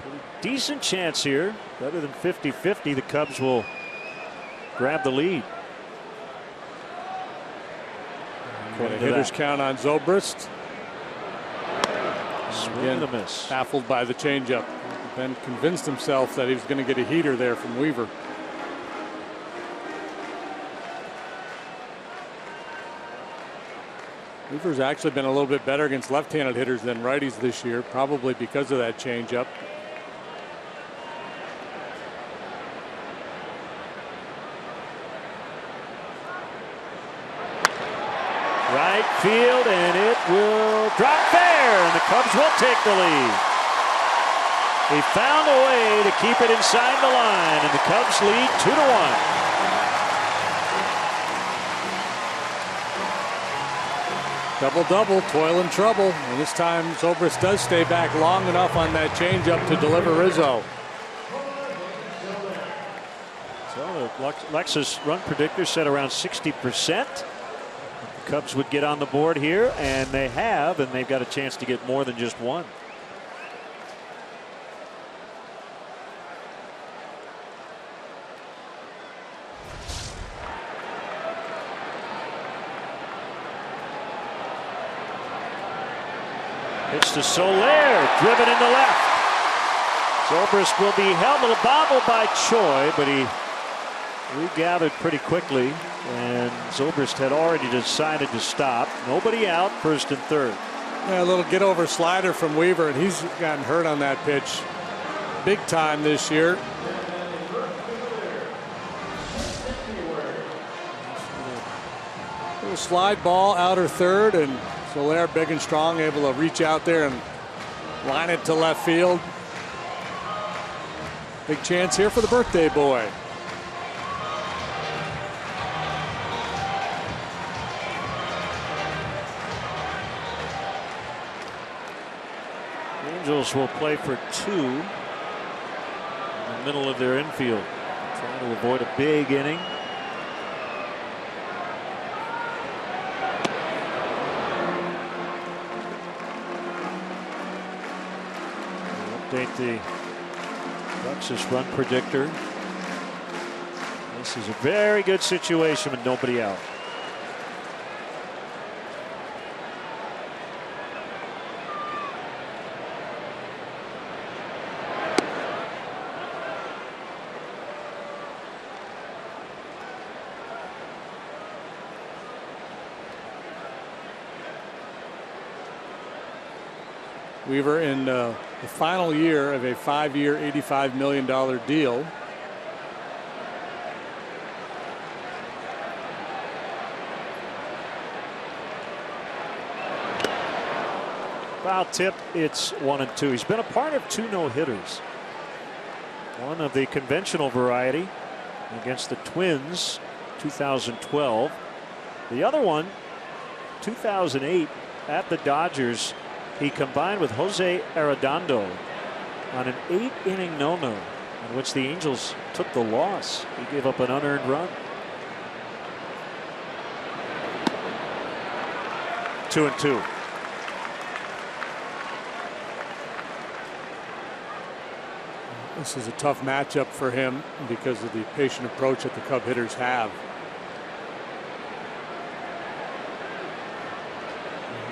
Pretty decent chance here, better than 50-50. The Cubs will grab the lead. A hitter's count on Zobrist. Swing and a miss. Baffled by the changeup. Ben convinced himself that he was going to get a heater there from Weaver. Weaver's actually been a little bit better against left-handed hitters than righties this year, probably because of that changeup. Right field, and it will drop fair, and the Cubs will take the lead. He found a way to keep it inside the line, and the Cubs lead 2-1. Double-double, toil and trouble, and this time Zobrist does stay back long enough on that changeup to deliver Rizzo. So the Lexus Run Predictor said around 60%. The Cubs would get on the board here, and they have, and they've got a chance to get more than just one. Pitch to Soler, driven into left. Zobrist will be held, a little bobble by Choi, but he regathered pretty quickly, and Zobrist had already decided to stop. Nobody out, first and third. Yeah, a little get-over slider from Weaver, and he's gotten hurt on that pitch big time this year. Little slide ball, outer third, and Soler, big and strong, able to reach out there and line it to left field. Big chance here for the birthday boy. The Angels will play for 2 in the middle of their infield, trying to avoid a big inning. Update the Lexus Run Predictor. This is a very good situation with nobody out. Weaver in the final year of a 5-year, $85 million deal. Foul tip. It's 1-2. He's been a part of 2 no-hitters. One of the conventional variety against the Twins, 2012. The other one, 2008, at the Dodgers. He combined with Jose Arredondo on an 8-inning no-no, in which the Angels took the loss. He gave up an unearned run. 2-2. This is a tough matchup for him because of the patient approach that the Cub hitters have.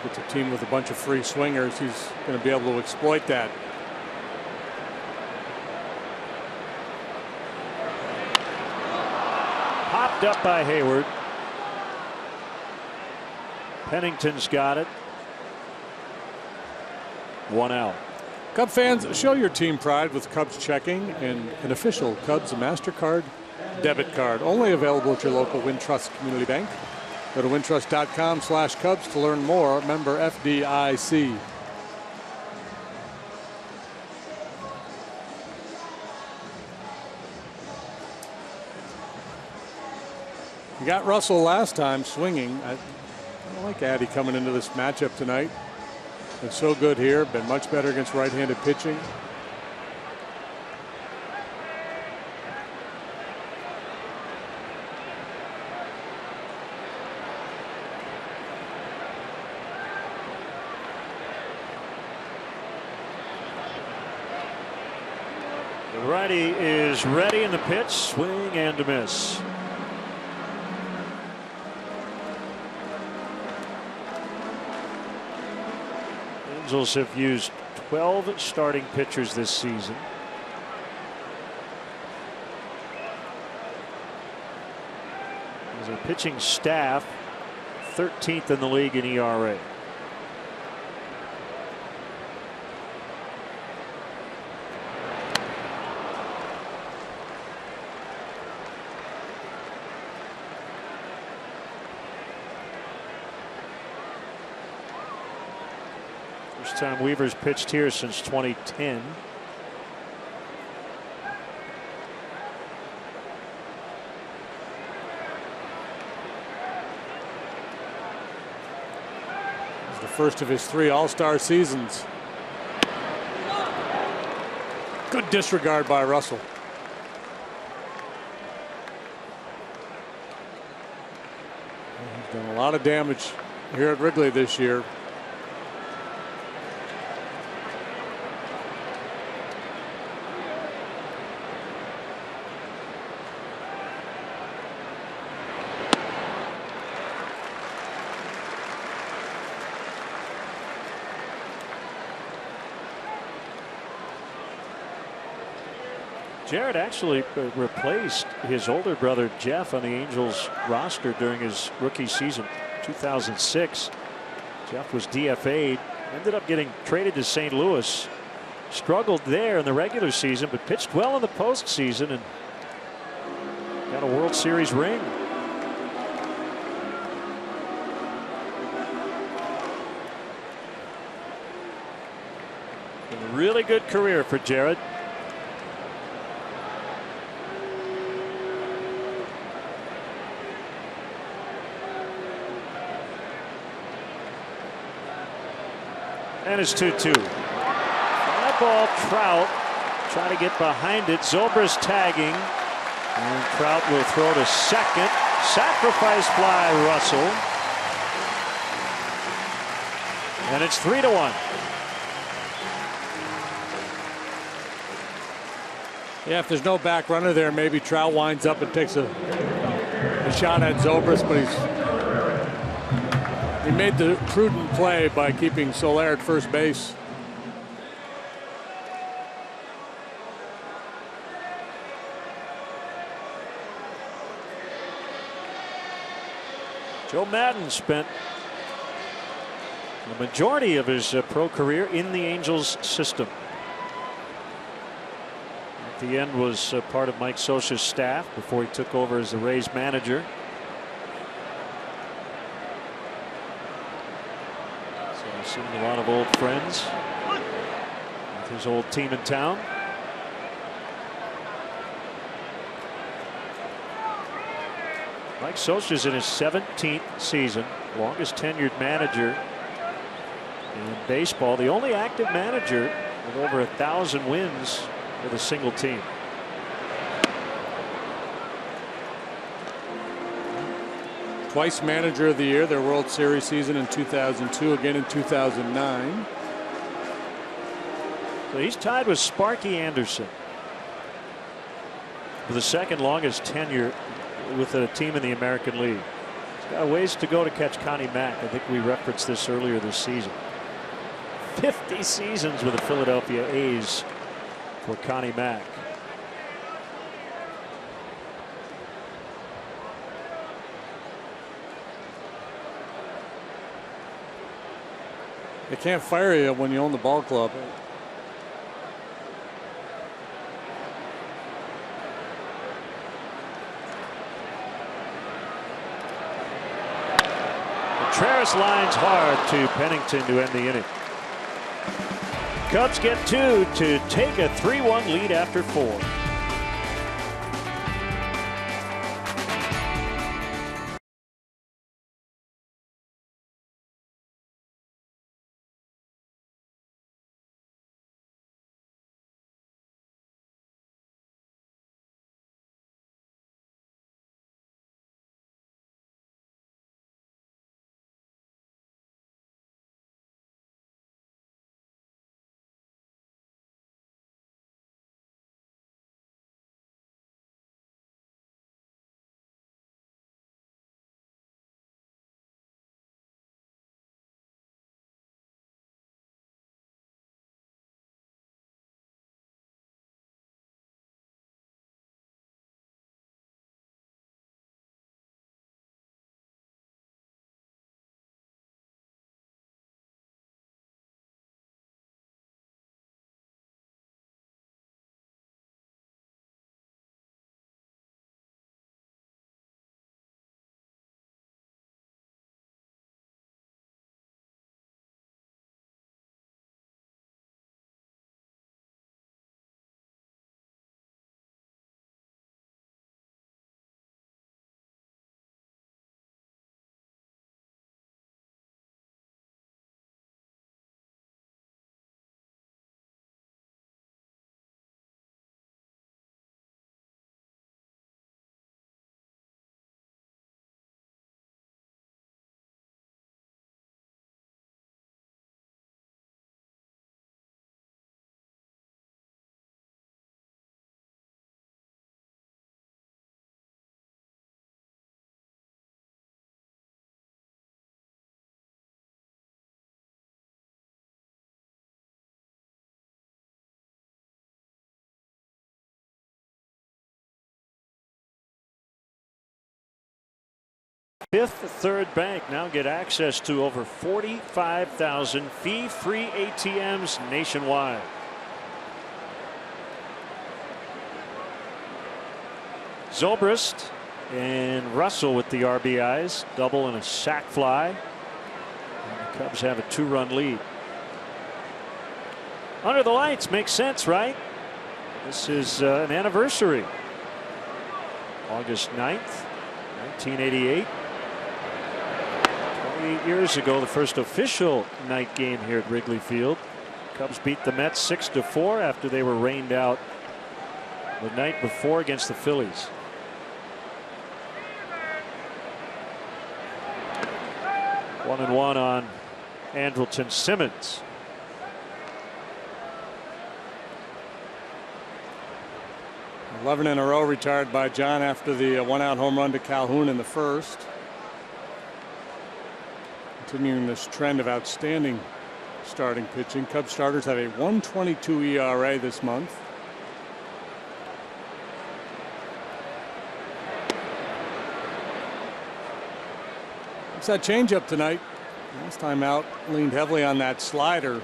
It's a team with a bunch of free swingers. He's going to be able to exploit that. Popped up by Hayward. Pennington's got it. 1 out. Cub fans, show your team pride with Cubs checking and an official Cubs MasterCard debit card. Only available at your local Wintrust Community Bank. Go to wintrust.com/Cubs to learn more. Member FDIC. You got Russell last time swinging. I like Addy coming into this matchup tonight. Been so good here. Been much better against right-handed pitching. The righty is ready in the pitch. Swing and a miss. Angels have used 12 starting pitchers this season. As a pitching staff, 13th in the league in ERA. First time Weaver's pitched here since 2010. It's the first of his 3 All-Star seasons. Good disregard by Russell. He's done a lot of damage here at Wrigley this year. Jarrett actually replaced his older brother Jeff on the Angels roster during his rookie season 2006. Jeff was DFA'd, ended up getting traded to St. Louis, struggled there in the regular season but pitched well in the postseason and got a World Series ring. A really good career for Jarrett. And it's 2-2. Fly ball, Trout trying to get behind it. Zobrist tagging. And Trout will throw to second. Sacrifice fly, Russell. And it's 3-1. Yeah, if there's no back runner there, maybe Trout winds up and takes a shot at Zobrist, but he made the prudent play by keeping Soler at first base. Joe Madden spent The majority of his pro career in the Angels system. At the end was part of Mike Scioscia's staff before he took over as the Rays manager. So he's seen a lot of old friends with his old team in town. Mike Scioscia's in his 17th season, longest tenured manager in baseball, the only active manager with over 1,000 wins with a single team. Twice manager of the year, their World Series season in 2002, again in 2009. So he's tied with Sparky Anderson for the second longest tenure with a team in the American League. He's got a ways to go to catch Connie Mack. I think we referenced this earlier this season. 50 seasons with the Philadelphia A's for Connie Mack. They can't fire you when you own the ball club. Contreras lines hard to Pennington to end the inning. Cubs get 2 to take a 3-1 lead after 4. Fifth Third Bank now get access to over 45,000 fee-free ATMs nationwide. Zobrist and Russell with the RBIs, double and a sac fly. And the Cubs have a 2-run lead. Under the lights makes sense, right? This is an anniversary. August 9th, 1988. 28 years ago, the first official night game here at Wrigley Field. Cubs beat the Mets 6-4 after they were rained out the night before against the Phillies. One and one on Andrelton Simmons. Eleven in a row retired by John after the one-out home run to Calhoun in the first. Continuing this trend of outstanding starting pitching. Cubs starters have a 1.22 ERA this month. It's that changeup tonight. Last time out, leaned heavily on that slider.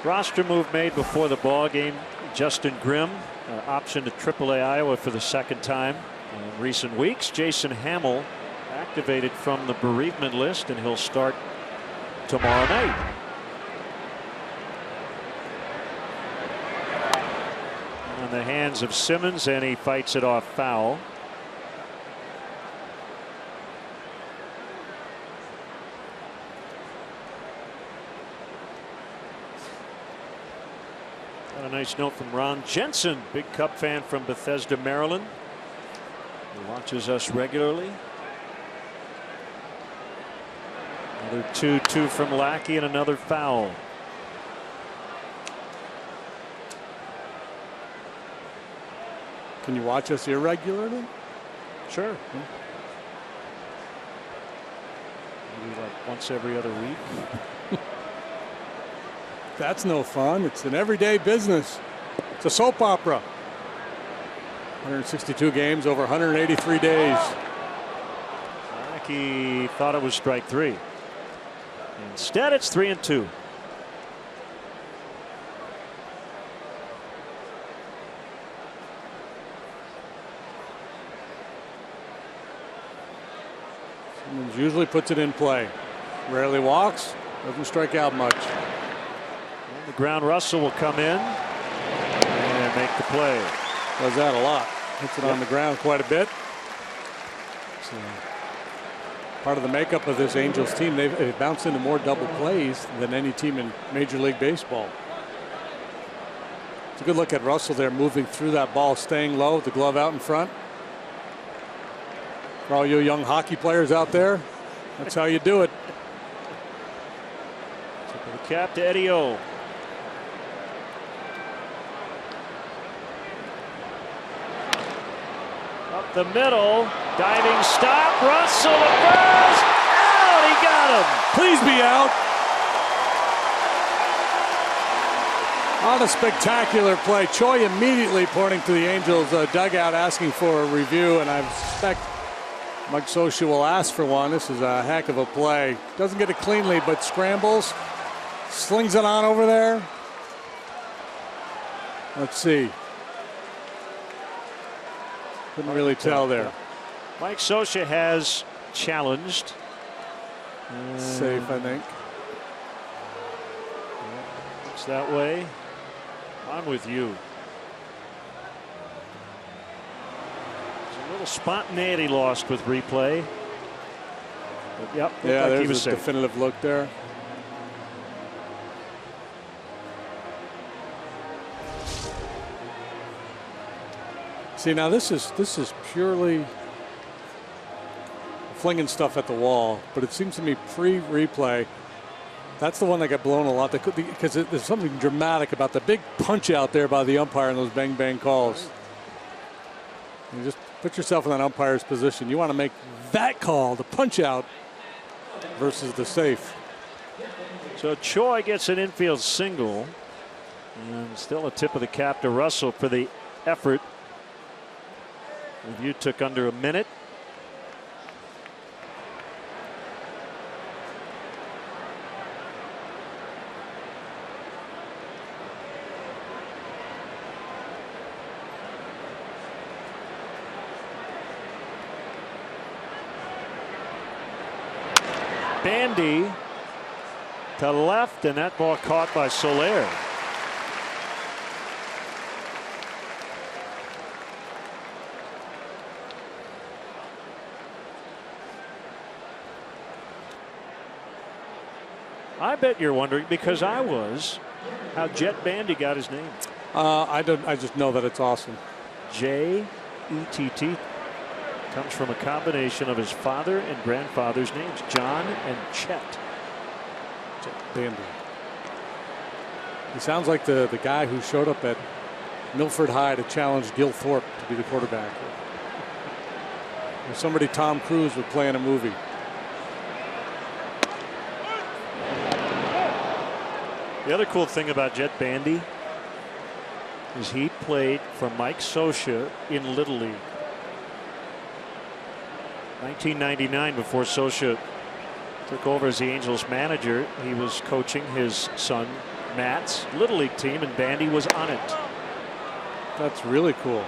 Roster move made before the ball game. Justin Grimm, option to AAA Iowa for the second time in recent weeks. Jason Hamill activated from the bereavement list, and he'll start tomorrow night. In the hands of Simmons, and he fights it off foul. Got a nice note from Ron Jensen, big Cub fan from Bethesda, Maryland. He watches us regularly. Another 2-2 from Lackey, and another foul. Can you watch us irregularly? Sure. Maybe like once every other week. That's no fun. It's an everyday business. It's a soap opera. 162 games over 183 days. Lackey thought it was strike three. Instead, it's 3-2. Simmons usually puts it in play. Rarely walks. Doesn't strike out much. On the ground, Russell will come in and make the play. Does that a lot. Hits it on the ground quite a bit. So part of the makeup of this Angels team, they've bounced into more double plays than any team in Major League Baseball. It's a good look at Russell there, moving through that ball, staying low, with the glove out in front. For all you young hockey players out there, that's how you do it. Tip of the cap to Eddie O. Up the middle, diving stop, Russell at first, out, he got him. Please be out. On a spectacular play. Choi immediately pointing to the Angels dugout, asking for a review, and I suspect Mike Scioscia will ask for one. This is a heck of a play. Doesn't get it cleanly, but scrambles, slings it on over there. Let's see. Couldn't really tell there. Mike Scioscia has challenged. Safe, I think. Looks that way. I'm with you. There's a little spontaneity lost with replay. But yep, yeah, like there's he was a safe. definitive look there. See, now this is purely flinging stuff at the wall, but it seems to me pre-replay, that's the one that got blown a lot. Because there's something dramatic about the big punch out there by the umpire in those bang calls. You just put yourself in that umpire's position. You want to make that call, the punch out, versus the safe. So Choi gets an infield single, and still a tip of the cap to Russell for the effort. Review took under a minute. Bandy to left, and that ball caught by Soler. I bet you're wondering, because I was, how Jet Bandy got his name. I just know that it's awesome. J-E-T-T comes from a combination of his father and grandfather's names, John and Chet. Jet Bandy. He sounds like the guy who showed up at Milford High to challenge Gil Thorpe to be the quarterback. Or somebody Tom Cruise would play in a movie. The other cool thing about Jet Bandy is he played for Mike Scioscia in Little League. 1999, before Scioscia took over as the Angels manager, he was coaching his son Matt's Little League team, and Bandy was on it. That's really cool.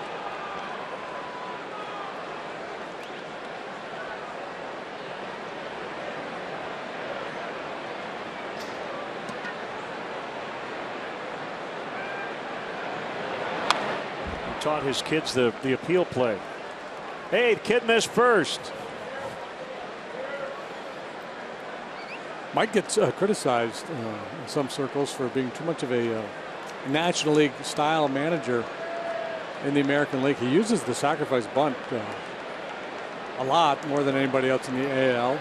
He taught his kids the appeal play. Hey, the kid missed first. Mike gets criticized in some circles for being too much of a National League style manager in the American League. He uses the sacrifice bunt a lot, more than anybody else in the AL.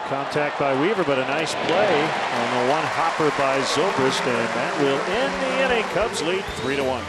Contact by Weaver, but a nice play on the one hopper by Zobrist, and that will end the inning. Cubs lead 3-1.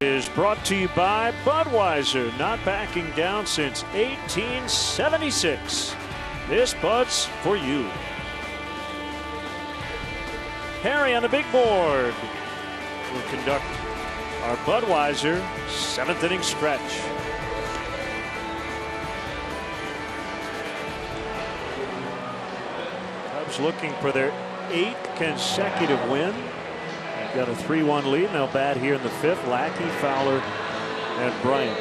Is brought to you by Budweiser, not backing down since 1876. This Bud's for you. Harry on the big board will conduct our Budweiser 7th inning stretch. Cubs looking for their 8th consecutive win. Got a 3-1 lead. Now bat here in the 5th. Lackey, Fowler, and Bryant.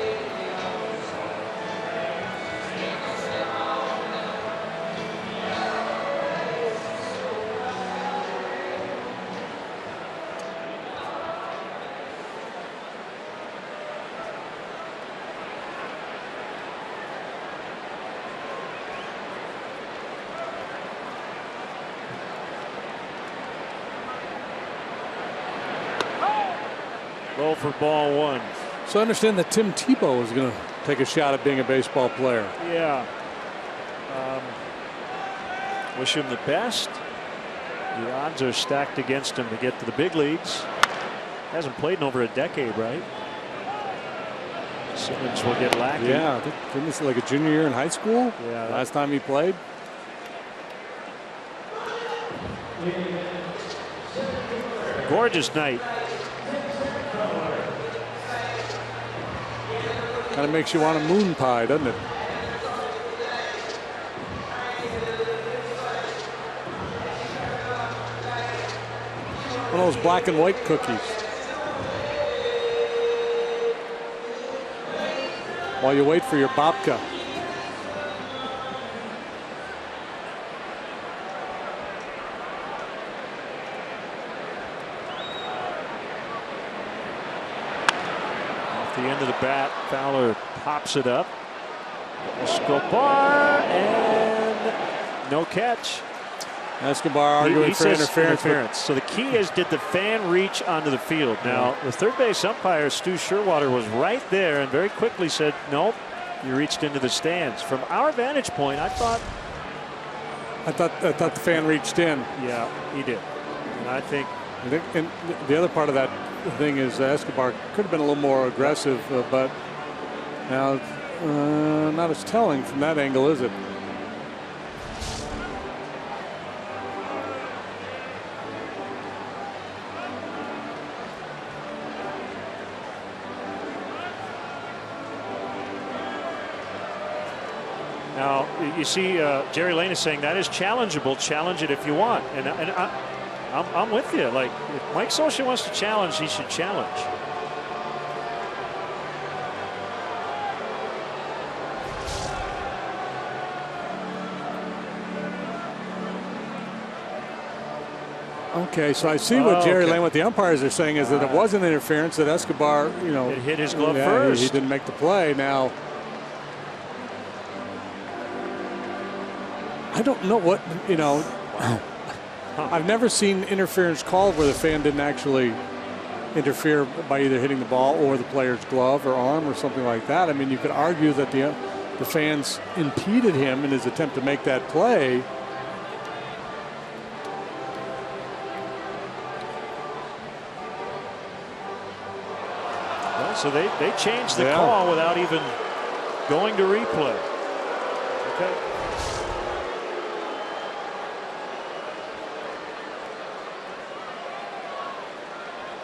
Roll for ball 1. So I understand that Tim Tebow is going to take a shot at being a baseball player. Yeah. Wish him the best. The odds are stacked against him to get to the big leagues. Hasn't played in over a decade, right? Simmons will get Lackey. Yeah, didn't this like a junior year in high school? Yeah. Last time he played. Gorgeous night. Kind of makes you want a moon pie, doesn't it? One of those black and white cookies. While you wait for your babka. the end of the bat, Fowler pops it up. Escobar, and no catch. Escobar arguing for interference. So the key is, did the fan reach onto the field? Now, the third base umpire, Stu Sherwater, was right there and very quickly said, nope, you reached into the stands. From our vantage point, I thought the fan reached in. Yeah, he did. And I think and the other part of that thing is Escobar could have been a little more aggressive, but now not as telling from that angle, is it? Now, you see, Jerry Lane is saying that is challengeable. Challenge it if you want. And I'm with you. Like, if Mike Scioscia wants to challenge, he should challenge. Okay, so I see what Jerry Lane, what the umpires are saying is that it wasn't interference, that Escobar, it hit his glove first. He didn't make the play. Now, I don't know what, I've never seen interference called where the fan didn't actually interfere by either hitting the ball or the player's glove or arm or something like that. I mean, you could argue that the fans impeded him in his attempt to make that play. Well, so they changed the call without even going to replay. Okay.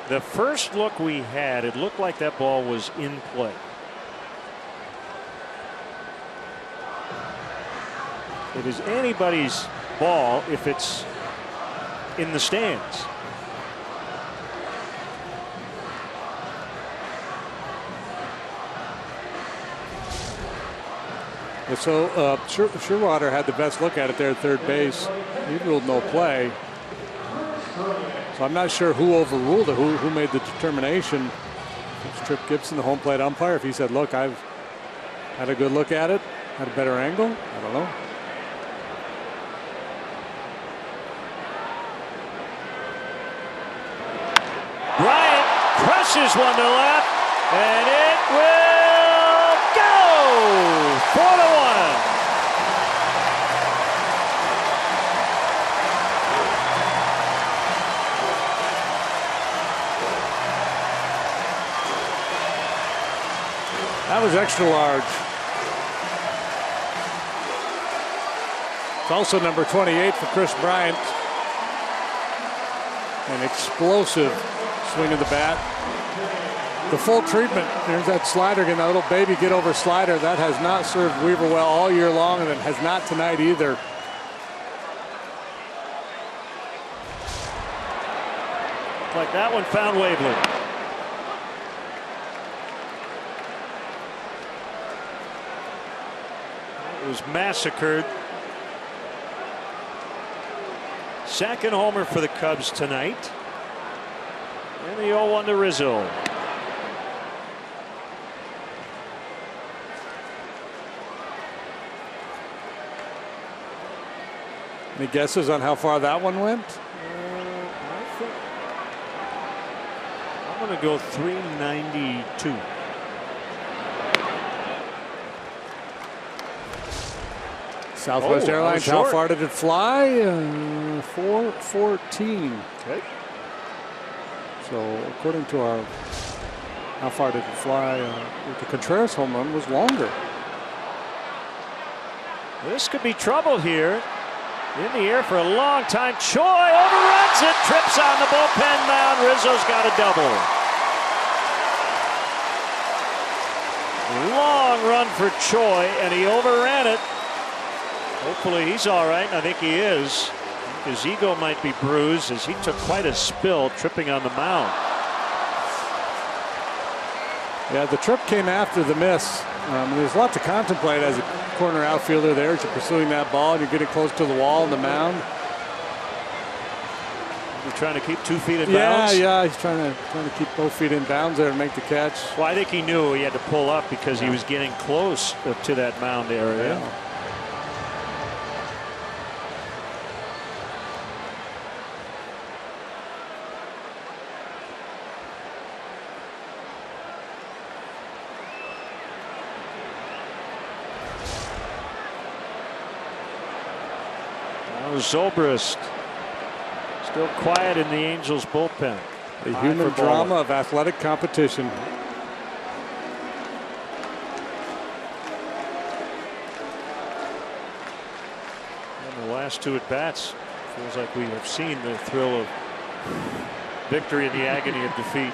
The first look we had, it looked like that ball was in play. It is anybody's ball if it's in the stands. So Sherwater had the best look at it there at third base. He ruled no play. So I'm not sure who overruled it, who made the determination. It's Tripp Gibson, the home plate umpire. If he said, look, I've had a good look at it, had a better angle, I don't know. Bryant crushes one to left, and it will go 4-1. That was extra large. It's also number 28 for Chris Bryant. An explosive swing of the bat. The full treatment. There's that slider again, that little baby get over slider. That has not served Weaver well all year long, and it has not tonight either. Like that one found Waveland. It was massacred. Second homer for the Cubs tonight. And the 0-1 to Rizzo. Any guesses on how far that one went? I think I'm going to go 392. Southwest Airlines, how far did it fly? 414. Okay. So according to our, how far did it fly? The Contreras home run was longer. This could be trouble here. In the air for a long time. Choi overruns it, trips on the bullpen mound. Rizzo's got a double. Long run for Choi, and he overran it. Hopefully he's all right, and I think he is. His ego might be bruised as he took quite a spill tripping on the mound. Yeah, the trip came after the miss. There's a lot to contemplate as a corner outfielder there as you're pursuing that ball and you're getting close to the wall and the mound. He's trying to keep 2 feet in bounds. Yeah, he's trying to keep both feet in bounds there and make the catch. Well, I think he knew he had to pull up because he was getting close to that mound area. Yeah. Zobrist still quiet in the Angels bullpen. The human drama of athletic competition. And the last 2 at bats, feels like we have seen the thrill of victory and the agony of defeat.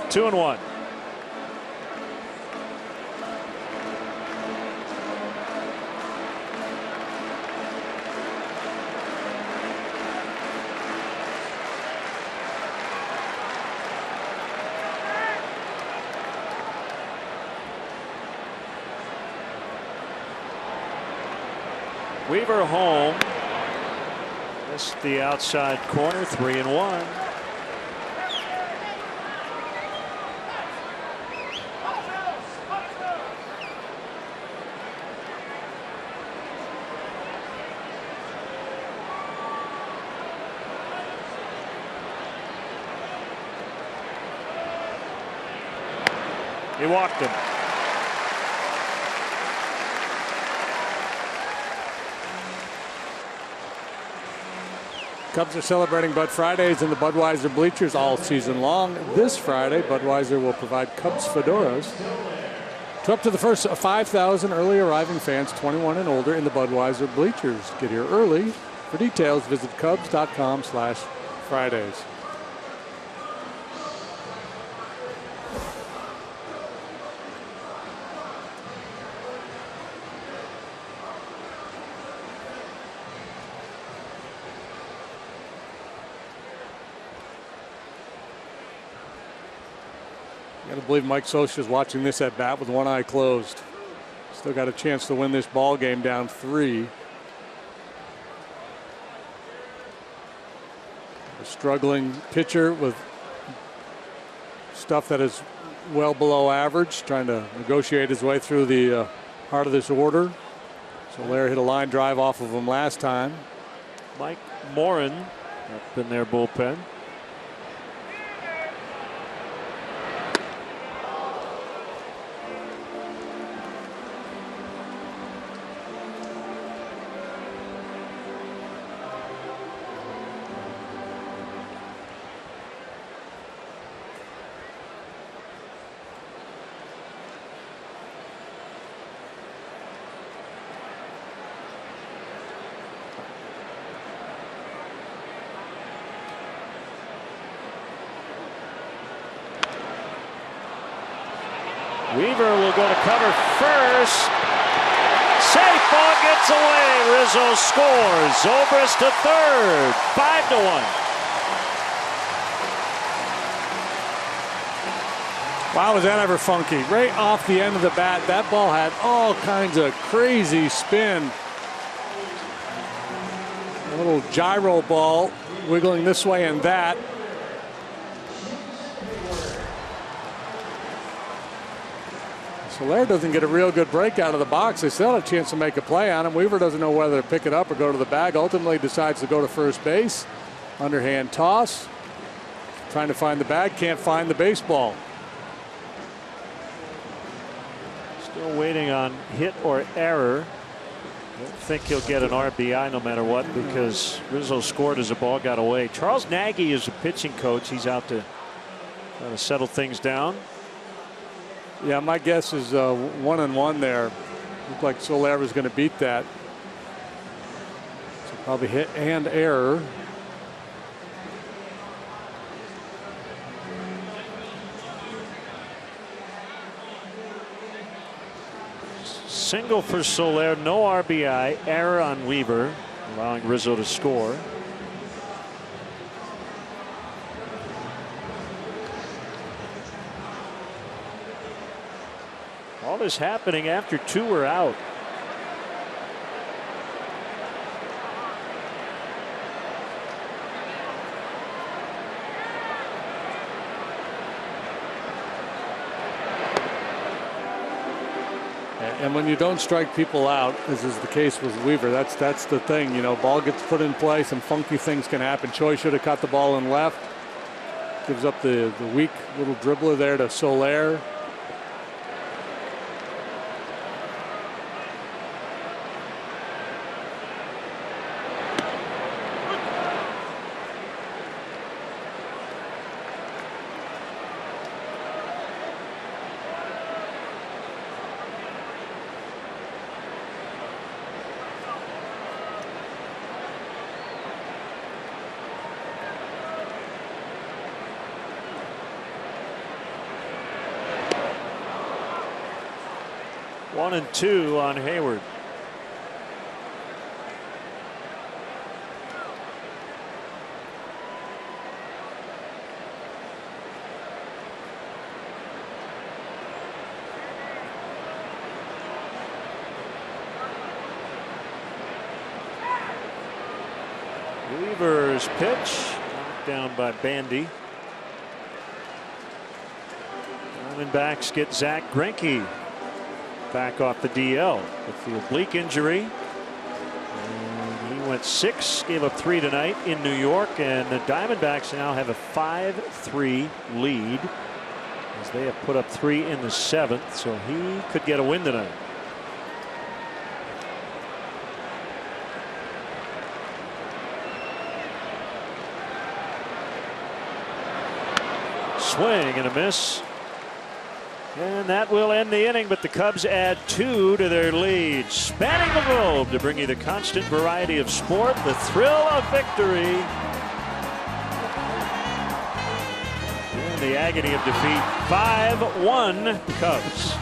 Two and one. Weaver home. Missed the outside corner. 3-1. He walked him. Cubs are celebrating Bud Fridays in the Budweiser bleachers all season long. This Friday, Budweiser will provide Cubs fedoras to up to the first 5,000 early arriving fans 21 and older in the Budweiser bleachers. Get here early. For details, visit Cubs.com/Fridays. I believe Mike Scioscia is watching this at bat with one eye closed. Still got a chance to win this ball game down 3. A struggling pitcher with stuff that is well below average, trying to negotiate his way through the heart of this order. So Larry hit a line drive off of him last time. Mike Morin up in their bullpen. Weaver will go to cover first. Safe, ball gets away. Rizzo scores. Zobrist to third. 5-1. Wow, was that ever funky. Right off the end of the bat, that ball had all kinds of crazy spin. A little gyro ball wiggling this way and that. Soler doesn't get a real good break out of the box. They still have a chance to make a play on him. Weaver doesn't know whether to pick it up or go to the bag. Ultimately decides to go to first base. Underhand toss. Trying to find the bag. Can't find the baseball. Still waiting on hit or error. Don't think he'll get an RBI no matter what because Rizzo scored as the ball got away. Charles Nagy is a pitching coach. He's out to try to settle things down. Yeah, my guess is 1-1 there. Looked like Soler was going to beat that. So Probably hit and error. Single for Soler, no RBI, error on Weaver, allowing Rizzo to score. All this happening after 2 were out. And when you don't strike people out, as is the case with Weaver, that's the thing. You know, ball gets put in play, some funky things can happen. Choi should have caught the ball in left. Gives up the weak little dribbler there to Soler. One and two on Hayward. Weaver's pitch knocked down by Bandy. Diamondbacks get Zach Greinke back off the DL with the oblique injury. And he went 6, gave up 3 tonight in New York, and the Diamondbacks now have a 5-3 lead as they have put up 3 in the 7th, so he could get a win tonight. Swing and a miss. And that will end the inning, but the Cubs add 2 to their lead. Spanning the globe to bring you the constant variety of sport, the thrill of victory, and the agony of defeat. 5-1 Cubs.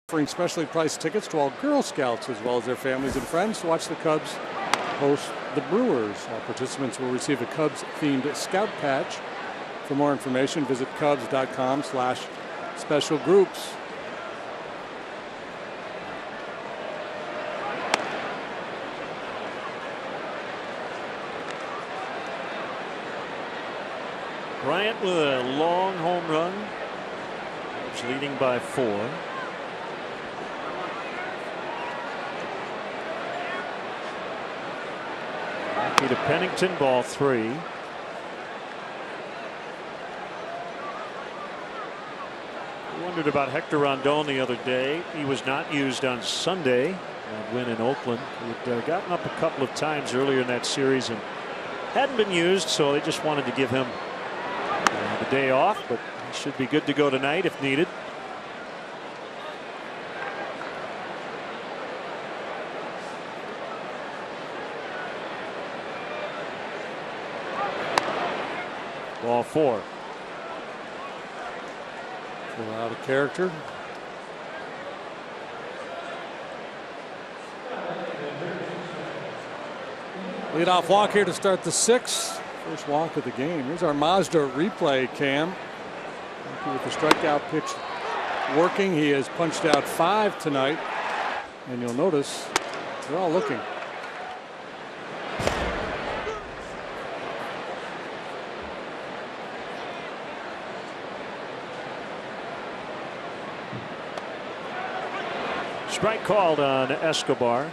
Offering specially priced tickets to all Girl Scouts as well as their families and friends to watch the Cubs host the Brewers. All participants will receive a Cubs-themed scout patch. For more information, visit Cubs.com/special groups. Bryant with a long home run. He's leading by 4. Lackey to Pennington, ball 3. I wondered about Hector Rondon the other day. He was not used on Sunday. Win in Oakland. He'd gotten up a couple of times earlier in that series and hadn't been used, so they just wanted to give him the day off, but he should be good to go tonight if needed. Ball 4. Full out of character. Leadoff walk here to start the 6th. First walk of the game. Here's our Mazda replay cam. With the strikeout pitch working. He has punched out 5 tonight. And you'll notice they're all looking. Strike called on Escobar.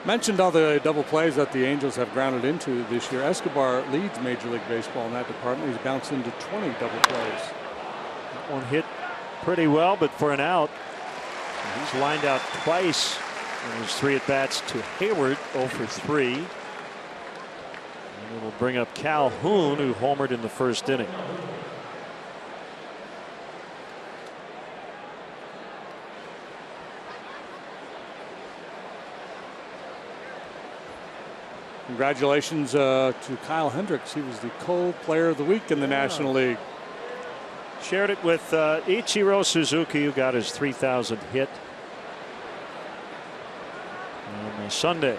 Mentioned all the double plays that the Angels have grounded into this year. Escobar leads Major League Baseball in that department. He's bounced into 20 double plays. That one hit pretty well, but for an out. He's lined out twice in his 3 at-bats to Hayward, 0 for 3. And it'll bring up Calhoun, who homered in the first inning. Congratulations to Kyle Hendricks. He was the co-player of the week in the National League. Shared it with Ichiro Suzuki, who got his 3,000th hit on Sunday.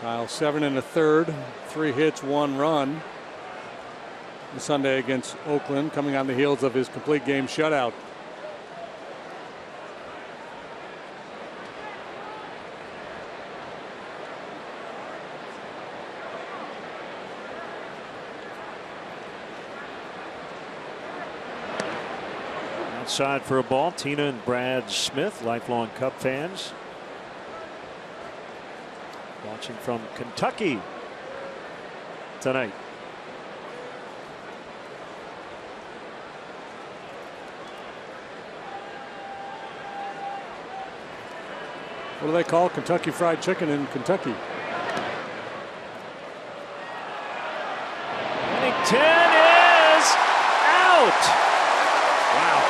Kyle 7 1/3, 3 hits, 1 run. Sunday against Oakland, coming on the heels of his complete game shutout. Outside for a ball, Tina and Brad Smith, lifelong Cub fans. Watching from Kentucky tonight. What do they call Kentucky Fried Chicken in Kentucky? Pennington is out. Wow.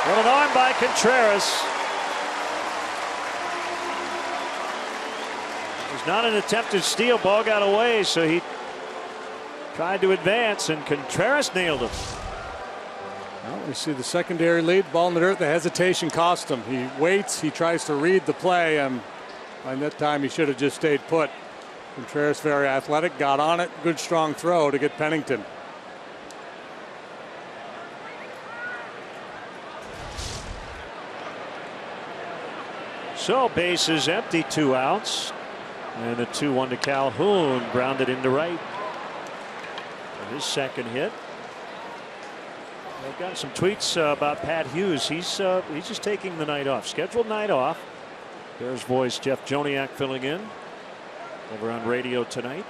What an arm by Contreras. It was not an attempted steal. Ball got away, so he tried to advance, and Contreras nailed him. Well, we see the secondary lead. Ball in the dirt. The hesitation cost him. He waits. He tries to read the play, and by that time he should have just stayed put. Contreras, very athletic, got on it. Good strong throw to get Pennington. So base is empty, 2 outs. And a 2-1 to Calhoun, grounded into right for his second hit. I've gotten some tweets about Pat Hughes. He's just taking the night off, scheduled night off. Bears voice Jeff Joniak filling in over on radio tonight.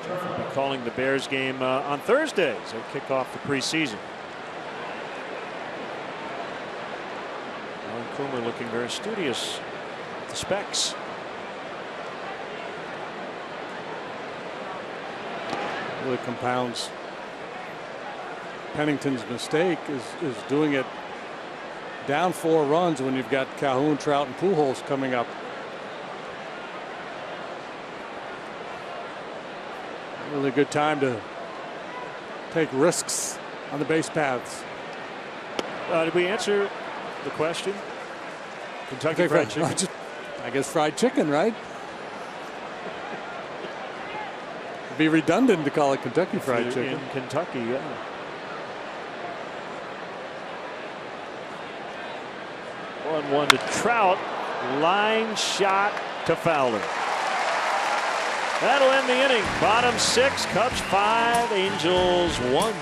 Jeff will be calling the Bears game on Thursday as they kick off the preseason. Alan Coomer looking very studious with the specs. Really compounds Pennington's mistake is doing it down 4 runs when you've got Calhoun, Trout, and Pujols coming up. Really good time to take risks on the base paths. Did we answer the question? Kentucky Fried Chicken. I guess fried chicken, right? It'd be redundant to call it Kentucky Fried Chicken. In Kentucky, yeah. 1-1 to Trout. Line shot to Fowler. That'll end the inning. Bottom 6, Cubs 5, Angels 1.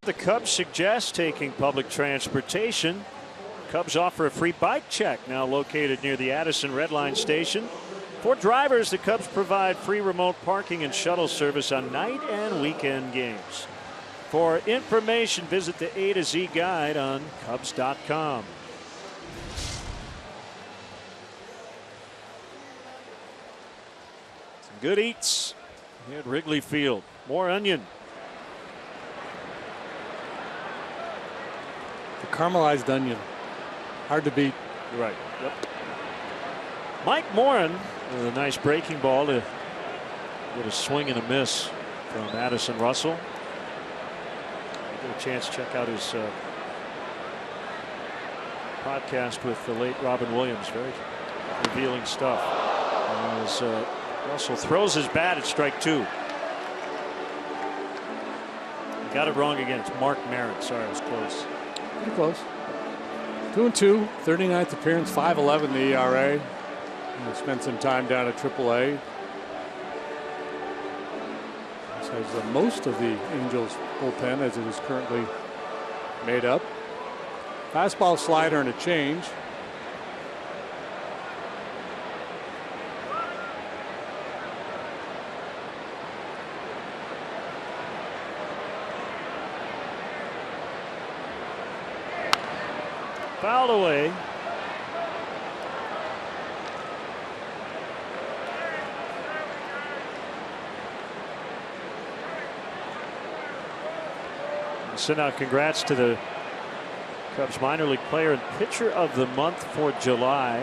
The Cubs suggest taking public transportation. Cubs offer a free bike check now located near the Addison Red Line station. For drivers, the Cubs provide free remote parking and shuttle service on night and weekend games. For information, visit the A to Z guide on Cubs.com. Some good eats here at Wrigley Field. More onion. The caramelized onion. Hard to beat. You're right. Yep. Mike Morin with a nice breaking ball to get a swing and a miss from Addison Russell. Get a chance to check out his podcast with the late Robin Williams. Very revealing stuff. As Russell throws his bat at strike 2. Got it wrong again. It's Mark Maron. Sorry, I was close. Pretty close. 2-2, 39th appearance, 5.11 the ERA. He spent some time down at AAA. This has most of the Angels bullpen as it is currently made up. Fastball, slider, and a change. Fouled away. Send out congrats to the Cubs minor league player and pitcher of the month for July.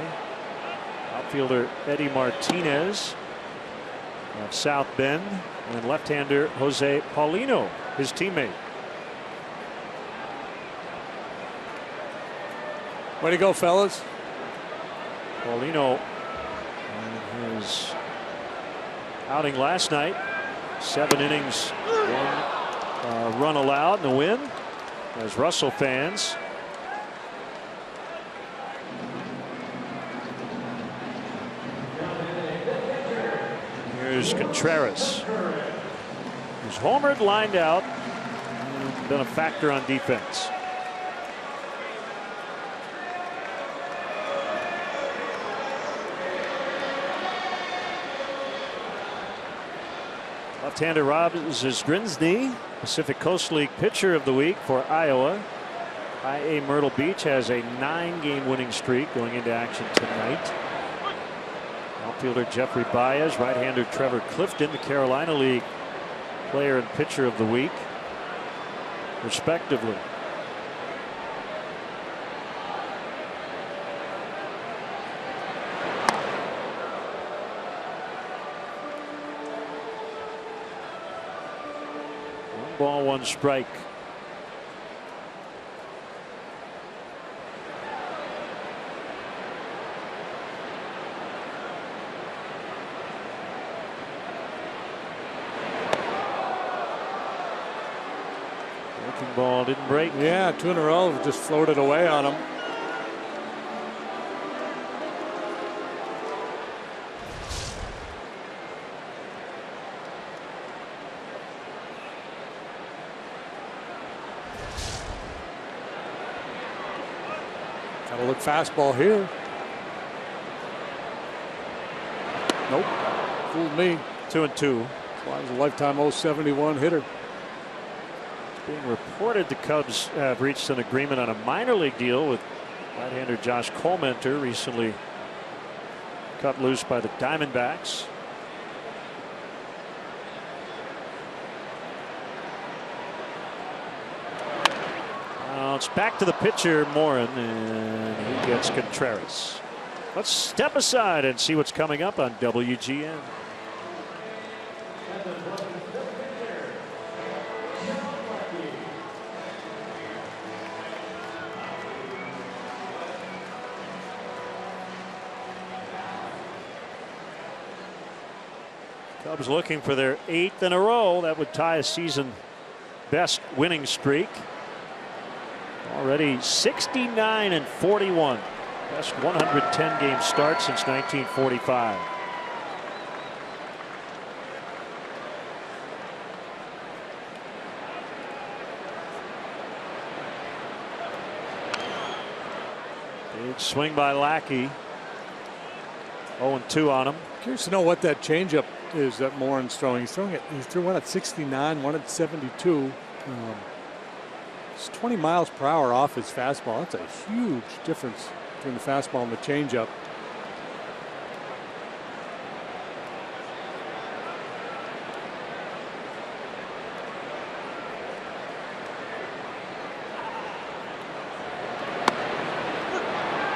Outfielder Eddie Martinez of South Bend, and left-hander Jose Paulino, his teammate. Way to go, fellas. Paulino in his outing last night, 7 innings, 1 run allowed, and a win. As Russell fans here's Contreras, who's homered, lined out, and been a factor on defense. Left-hander Rob Zizgrinsny, Pacific Coast League pitcher of the week for Iowa. IA Myrtle Beach has a 9-game winning streak going into action tonight. Outfielder Jeffrey Baez, right-hander Trevor Clifton, the Carolina League Player and Pitcher of the Week, respectively. One ball, one strike. Ball didn't break. Yeah, 2 in a row just floated away on him. Gotta look fastball here. Nope. Fooled me. 2-2. That's why he's a lifetime 071 hitter. Being reported the Cubs have reached an agreement on a minor league deal with right-hander Josh Colmenter, recently cut loose by the Diamondbacks. It's back to the pitcher, Morin, and he gets Contreras. Let's step aside and see what's coming up on WGN. Cubs looking for their 8th in a row. That would tie a season best winning streak. Already 69-41. Best 110 game start since 1945. Big swing by Lackey. 0-2 on him. Curious to know what that changeup is that Morin's throwing. He threw one at 69, one at 72. It's 20 miles per hour off his fastball. That's a huge difference between the fastball and the changeup.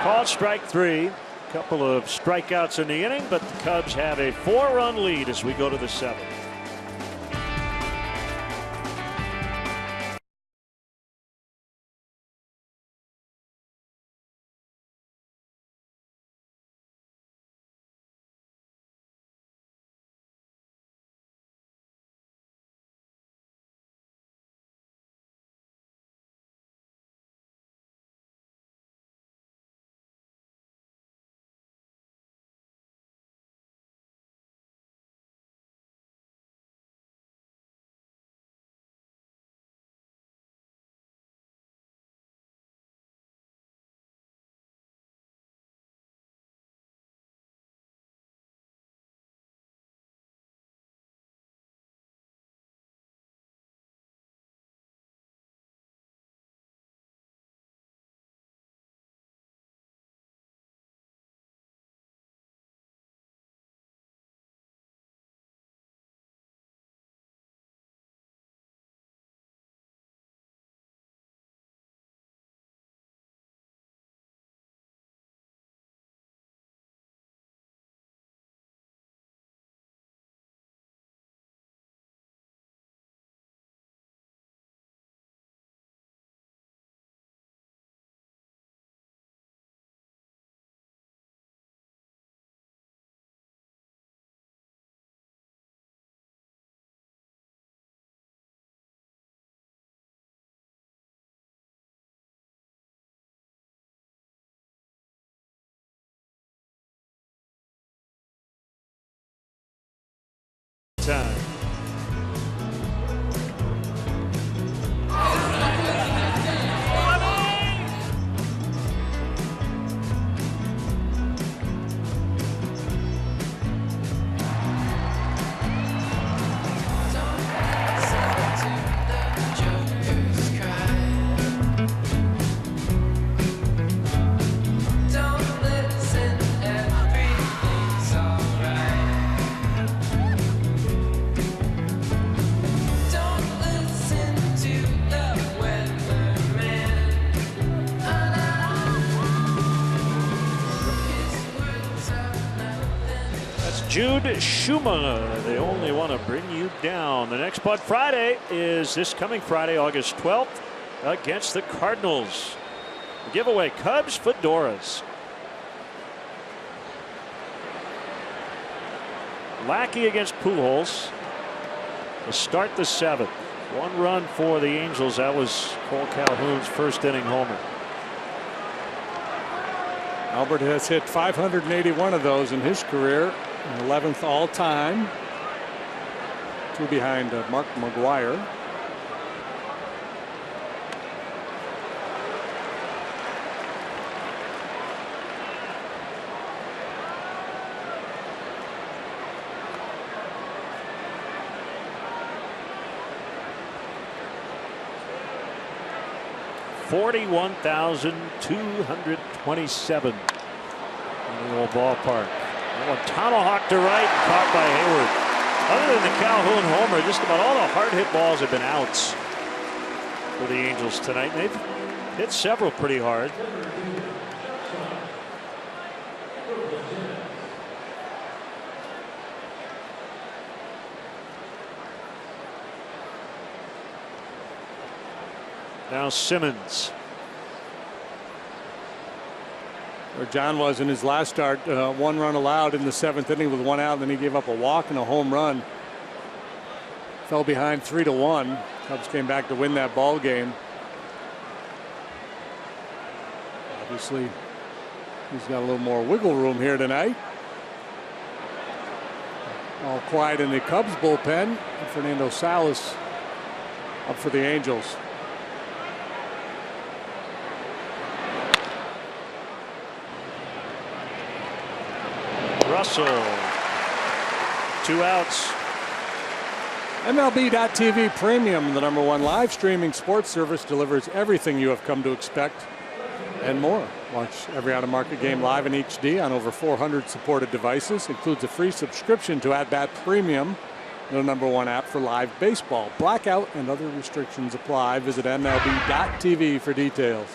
Called strike 3. Couple of strikeouts in the inning, but the Cubs have a 4-run lead as we go to the 7th. Time. Jude Schumer. They only want to bring you down. The next Bud Friday is this coming Friday, August 12th, against the Cardinals. The giveaway: Cubs fedoras. Lackey against Pujols to start the 7th. 1 run for the Angels. That was Cole Calhoun's first inning homer. Albert has hit 581 of those in his career, 11th all time. 2 behind Mark McGwire. $41,227 in the old ballpark. Oh, a tomahawk to right, caught by Hayward. Other than the Calhoun homer, just about all the hard hit balls have been outs for the Angels tonight. They've hit several pretty hard. Now Simmons. Where John was in his last start, 1 run allowed in the 7th inning with 1 out, and then he gave up a walk and a home run. Fell behind 3-1. Cubs came back to win that ball game. Obviously, he's got a little more wiggle room here tonight. All quiet in the Cubs bullpen. Fernando Salas up for the Angels. Russell. 2 outs. MLB.TV Premium, the #1 live streaming sports service, delivers everything you have come to expect and more. Watch every out-of-market game live in HD on over 400 supported devices. Includes a free subscription to At-Bat Premium, the #1 app for live baseball. Blackout and other restrictions apply. Visit MLB.TV for details.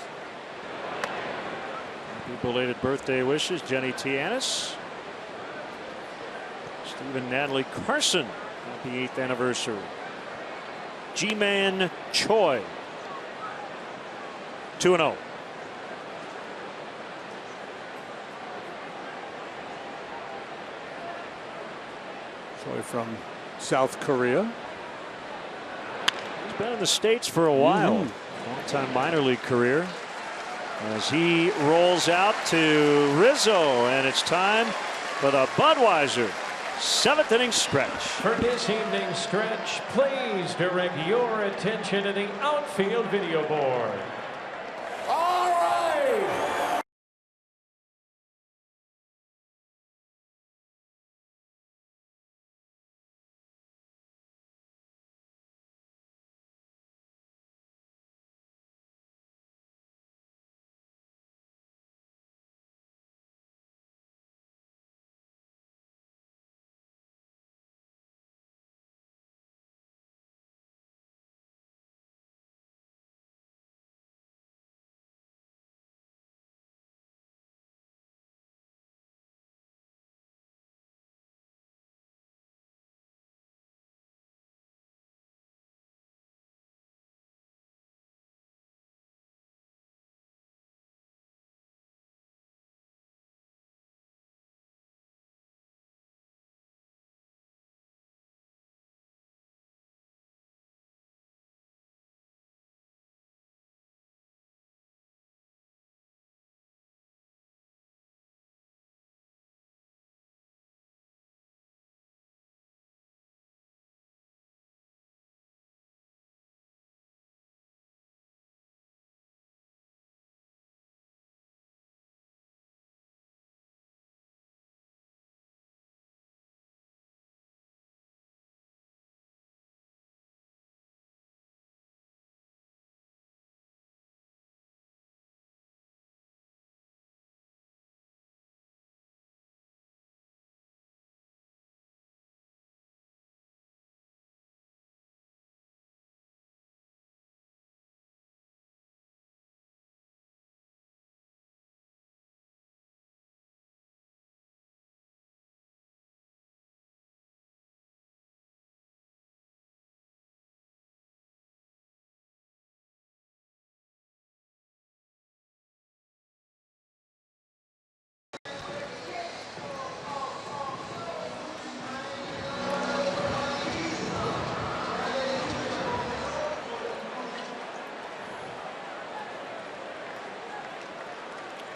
Happy belated birthday wishes, Jenny Tianis. Even Natalie Carson, happy 8th anniversary. G-Man Choi, 2-0. Choi from South Korea. He's been in the States for a while. Long-time minor league career. As he rolls out to Rizzo, and it's time for the Budweiser 7th inning stretch. For this evening's stretch, please direct your attention to the outfield video board.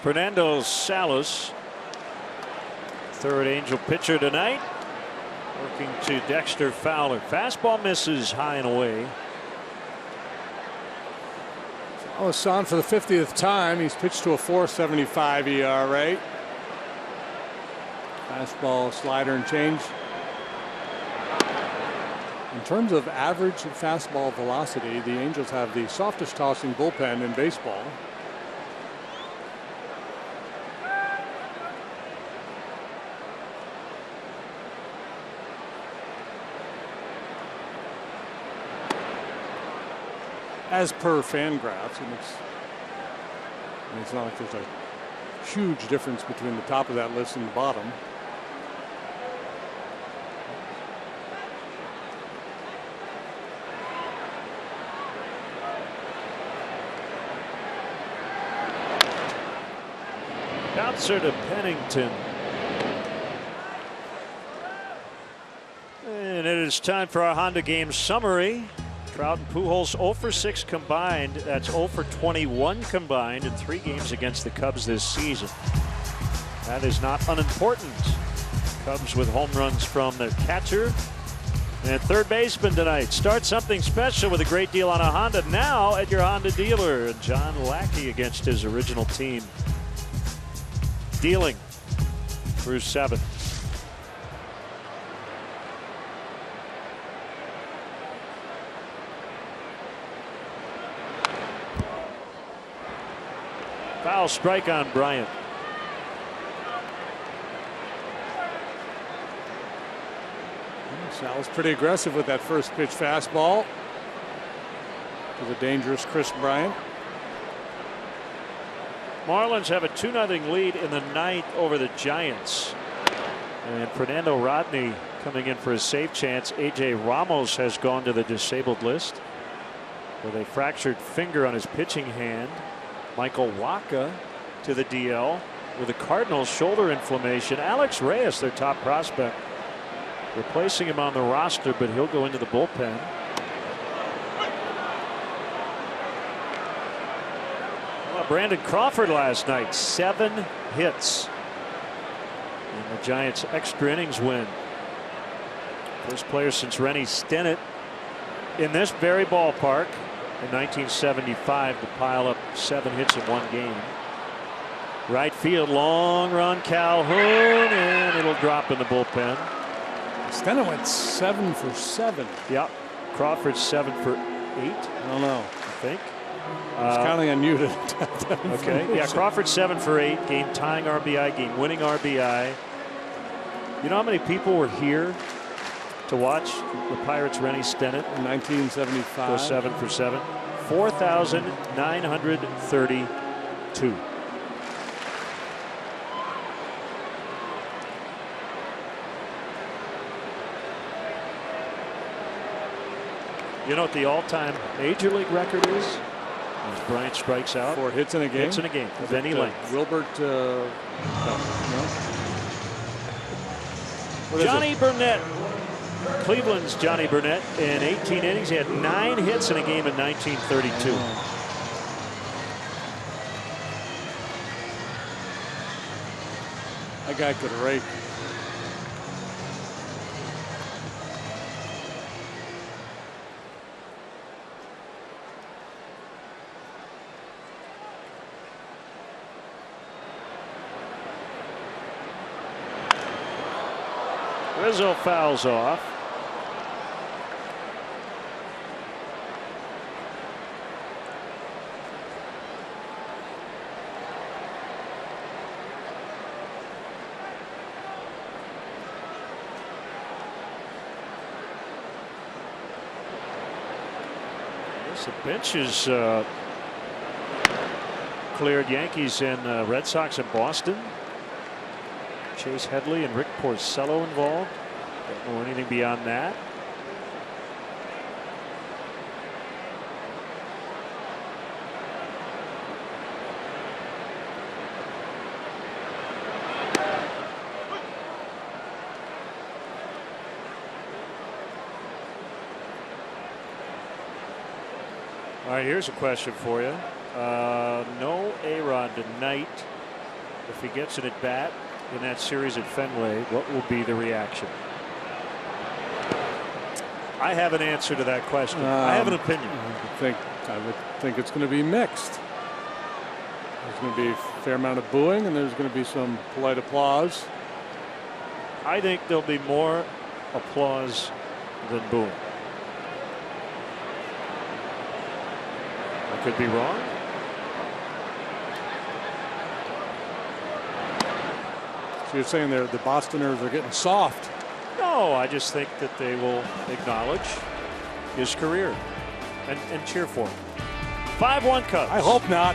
Fernando Salas, third Angel pitcher tonight, working to Dexter Fowler. Fastball misses high and away. Salas on for the 50th time. He's pitched to a 4.75 ERA. Fastball, slider, and change. In terms of average fastball velocity, the Angels have the softest tossing bullpen in baseball. As per Fangraphs, and it's not like there's a huge difference between the top of that list and the bottom. Bouncer to Pennington. And it is time for our Honda game summary. Trout and Pujols 0 for 6 combined. That's 0 for 21 combined in 3 games against the Cubs this season. That is not unimportant. Cubs with home runs from their catcher and third baseman tonight. Start something special with a great deal on a Honda now at your Honda dealer. And John Lackey against his original team. Dealing through 7. Foul strike on Bryant. Sal's pretty aggressive with that first pitch fastball to the dangerous Chris Bryant. Marlins have a 2-0 lead in the 9th over the Giants. And Fernando Rodney coming in for a save chance. A.J. Ramos has gone to the disabled list with a fractured finger on his pitching hand. Michael Wacha to the DL with the Cardinals shoulder inflammation. Alex Reyes, their top prospect, replacing him on the roster, but he'll go into the bullpen. Brandon Crawford last night, 7 hits. And the Giants' extra innings win. First player since Rennie Stennett in this very ballpark in 1975 to pile up 7 hits in 1 game. Right field, long run, Calhoun, and it'll drop in the bullpen. Stennett went 7 for 7. Yep. Crawford 7 for 8. I don't know. I think. I was counting on you to. Okay. Yeah, Crawford 7 for 8. Game tying RBI, game winning RBI. You know how many people were here to watch the Pirates' Rennie Stennett in 1975? Go 7 for 7. 4,932. You know what the all-time major league record is? As Bryant strikes out. 4 hits in a game? Hits in a game of any length. Wilbert. No. Johnny Burnett. Cleveland's Johnny Burnett in 18 innings. He had 9 hits in a game in 1932. That guy could rake. Rizzo fouls off. The bench is cleared. Yankees and Red Sox in Boston. Chase Headley and Rick Porcello involved. Don't know anything beyond that. All right, here's a question for you. No A-Rod tonight. If he gets an at bat in that series at Fenway, what will be the reaction? I have an answer to that question. I have an opinion. I would think it's going to be mixed. There's going to be a fair amount of booing, and there's going to be some polite applause. I think there'll be more applause than booing. I could be wrong. So you're saying the Bostoners are getting soft? No, I just think that they will acknowledge his career and cheer for him. 5-1 Cubs. I hope not.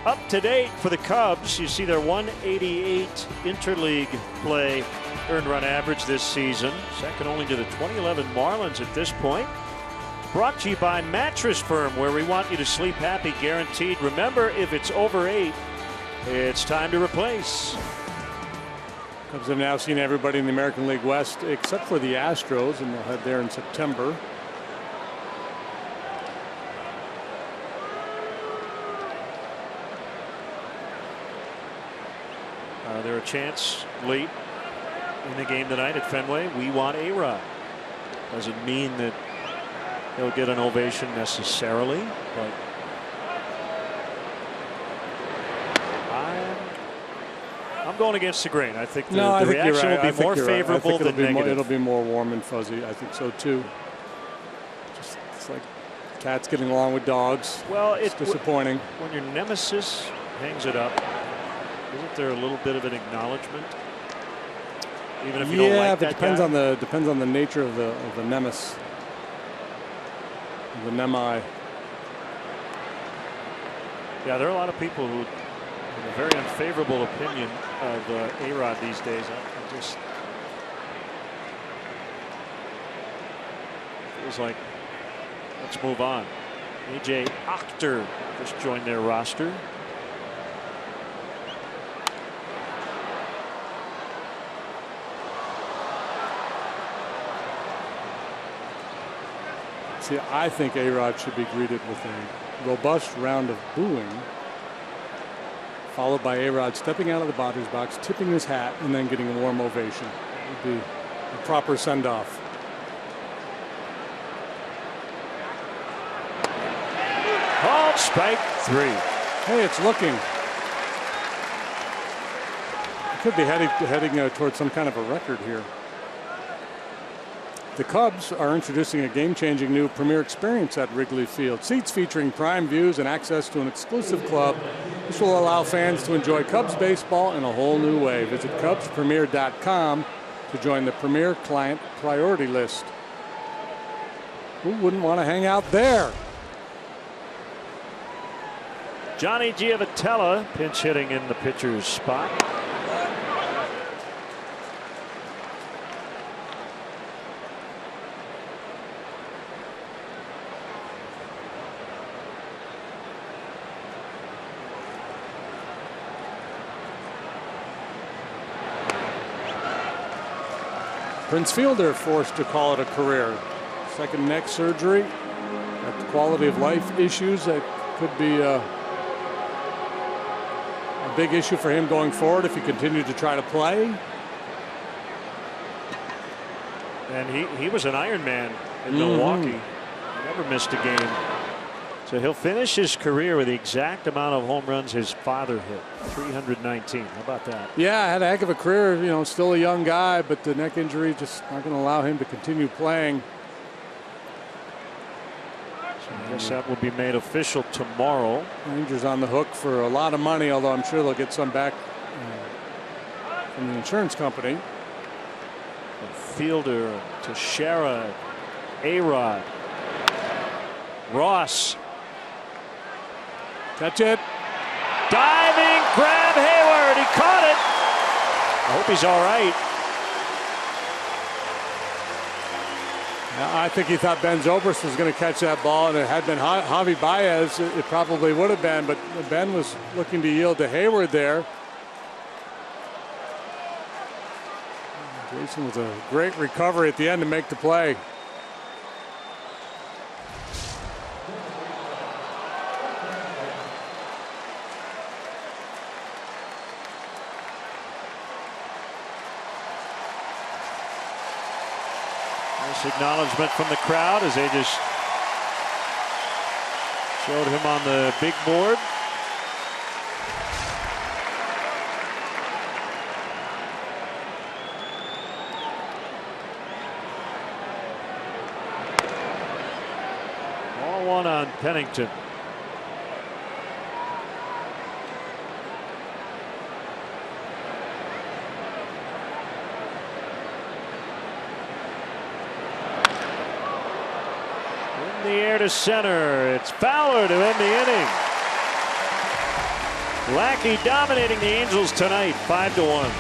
Up to date for the Cubs, you see their 188 interleague play earned run average this season, second only to the 2011 Marlins at this point. Brought to you by Mattress Firm, where we want you to sleep happy, guaranteed. Remember, if it's over 8, it's time to replace. Cubs have now seen everybody in the American League West except for the Astros, and they'll head there in September. They're a chance late in the game tonight at Fenway. We want A-Rod. Doesn't mean that he'll get an ovation necessarily, but I'm going against the grain. I think the reaction will be more favorable than negative. It'll be more warm and fuzzy. I think so too. Just, it's like cats getting along with dogs. Well, it's disappointing. When your nemesis hangs it up, isn't there a little bit of an acknowledgement? Even if you don't like that depends on the nature of the nemesis, the nemi. Yeah, there are a lot of people who have a very unfavorable opinion of A-Rod these days. I just feels like let's move on. AJ Ochter just joined their roster. See, I think A-Rod should be greeted with a robust round of booing, followed by A-Rod stepping out of the batter's box, tipping his hat, and then getting a warm ovation. It would be a proper send-off. Called strike 3. Hey, it's looking. It could be heading towards some kind of a record here. The Cubs are introducing a game-changing new premier experience at Wrigley Field. Seats featuring prime views and access to an exclusive club. This will allow fans to enjoy Cubs baseball in a whole new way. Visit CubsPremier.com to join the Premier Client Priority List. Who wouldn't want to hang out there? Johnny Giavotella pinch hitting in the pitcher's spot. Prince Fielder forced to call it a career. Second neck surgery. Got the quality of life issues that could be a big issue for him going forward if he continued to try to play. And he was an Iron Man in Milwaukee. He never missed a game. So he'll finish his career with the exact amount of home runs his father hit, 319. How about that? Yeah, had a heck of a career. You know, still a young guy, but the neck injury just not going to allow him to continue playing. So I guess that will be made official tomorrow. Rangers on the hook for a lot of money, although I'm sure they'll get some back from the insurance company. Fielder, Teixeira, A-Rod, Ross. Catch it. Diving grab, Hayward. He caught it. I hope he's all right. I think he thought Ben Zobrist was going to catch that ball, and it had been Javi Baez, it probably would have been, but Ben was looking to yield to Hayward there. Jason with a great recovery at the end to make the play. Acknowledgement from the crowd as they just showed him on the big board. Ball one on Pennington. The air to center. It's Fowler to end the inning. Lackey dominating the Angels tonight, 5-1.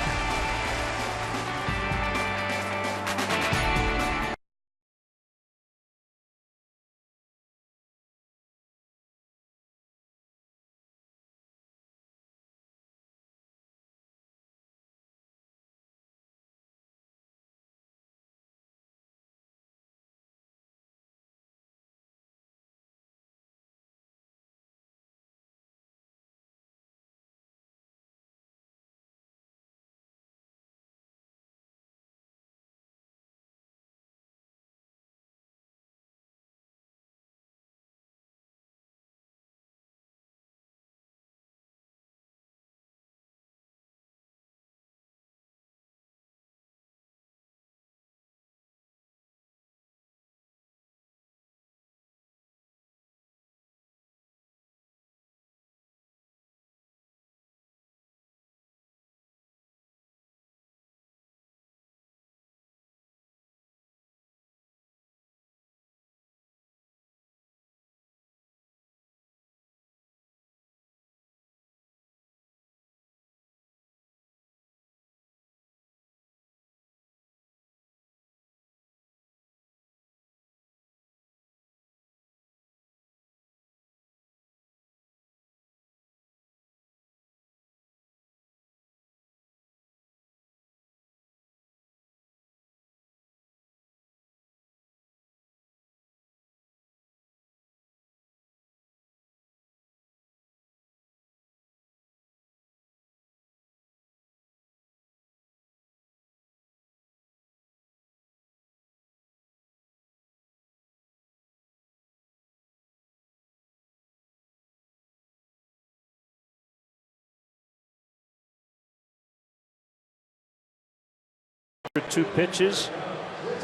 Two pitches,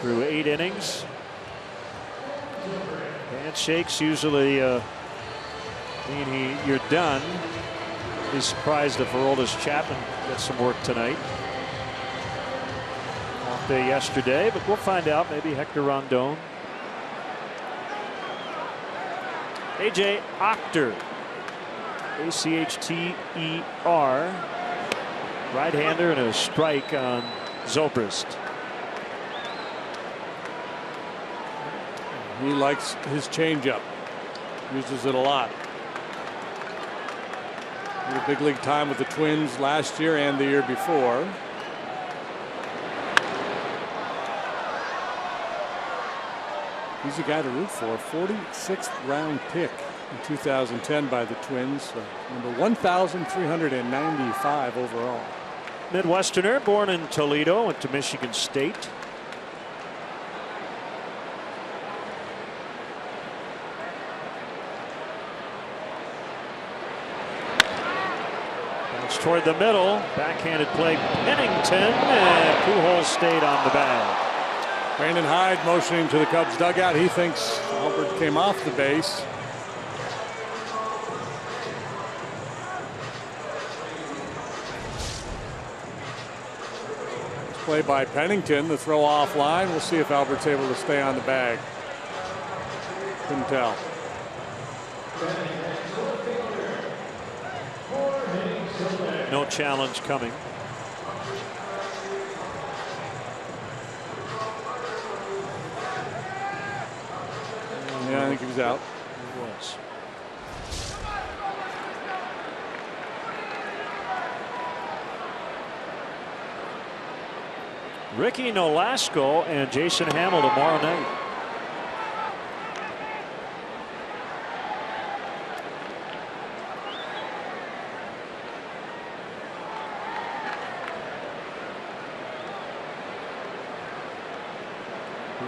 through 8 innings. Handshakes usually mean you're done. Be surprised if Aroldis Chapman gets some work tonight. Off day yesterday, but we'll find out. Maybe Hector Rondon. AJ Ochter, A-C-H-T-E-R, right-hander, and a strike on Zobrist. He likes his changeup. Uses it a lot. He had big league time with the Twins last year and the year before. He's a guy to root for. 46th round pick in 2010 by the Twins. Number 1,395 overall. Midwesterner, born in Toledo, went to Michigan State. Bounce toward the middle. Backhanded play, Pennington, and Pujols stayed on the bag. Brandon Hyde motioning to the Cubs dugout. He thinks Albert came off the base. Play by Pennington. The throw offline. We'll see if Albert's able to stay on the bag. Couldn't tell. No challenge coming. Yeah, I think he was out. He was. Ricky Nolasco and Jason Hamill tomorrow night.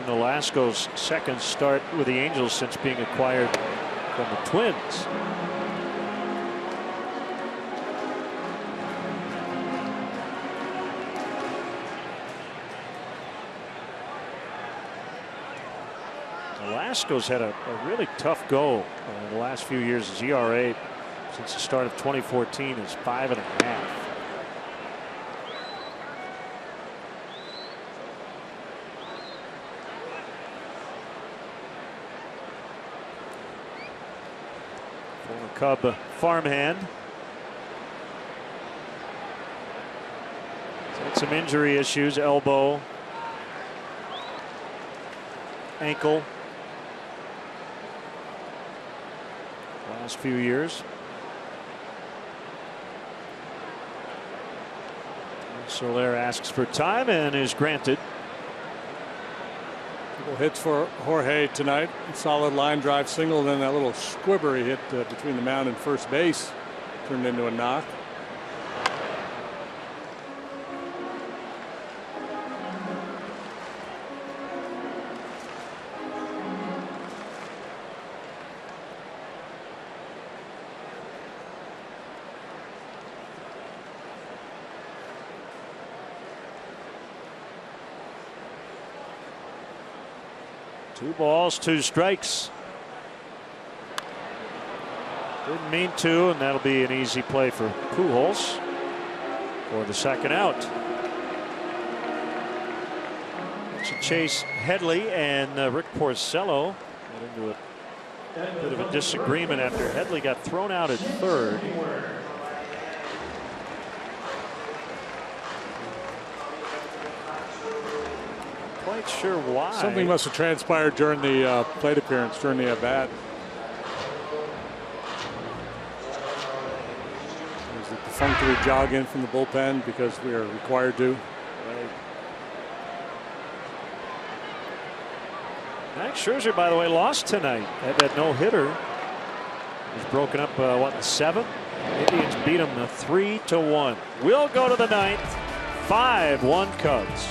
Nolasco's second start with the Angels since being acquired from the Twins. Nolasco's had a really tough go in the last few years. His ERA since the start of 2014 is 5.5. Cub farmhand. He's had some injury issues, elbow, ankle, last few years. Soler asks for time and is granted. Couple hits for Jorge tonight. Solid line drive single, then that little squibber he hit between the mound and first base turned into a knock. Two balls, 2 strikes. Didn't mean to, and that'll be an easy play for Pujols for the second out. To chase Headley and Rick Porcello got into a bit of a disagreement after Headley got thrown out at third. Quite sure why. Something must have transpired during the plate appearance, during the at bat. Was it perfunctory jog in from the bullpen because we are required to? Right. Max Scherzer, by the way, lost tonight. Had that no-hitter. Was broken up, what, in the 7th? Indians beat him 3-1. We'll go to the 9th. 5-1 Cubs.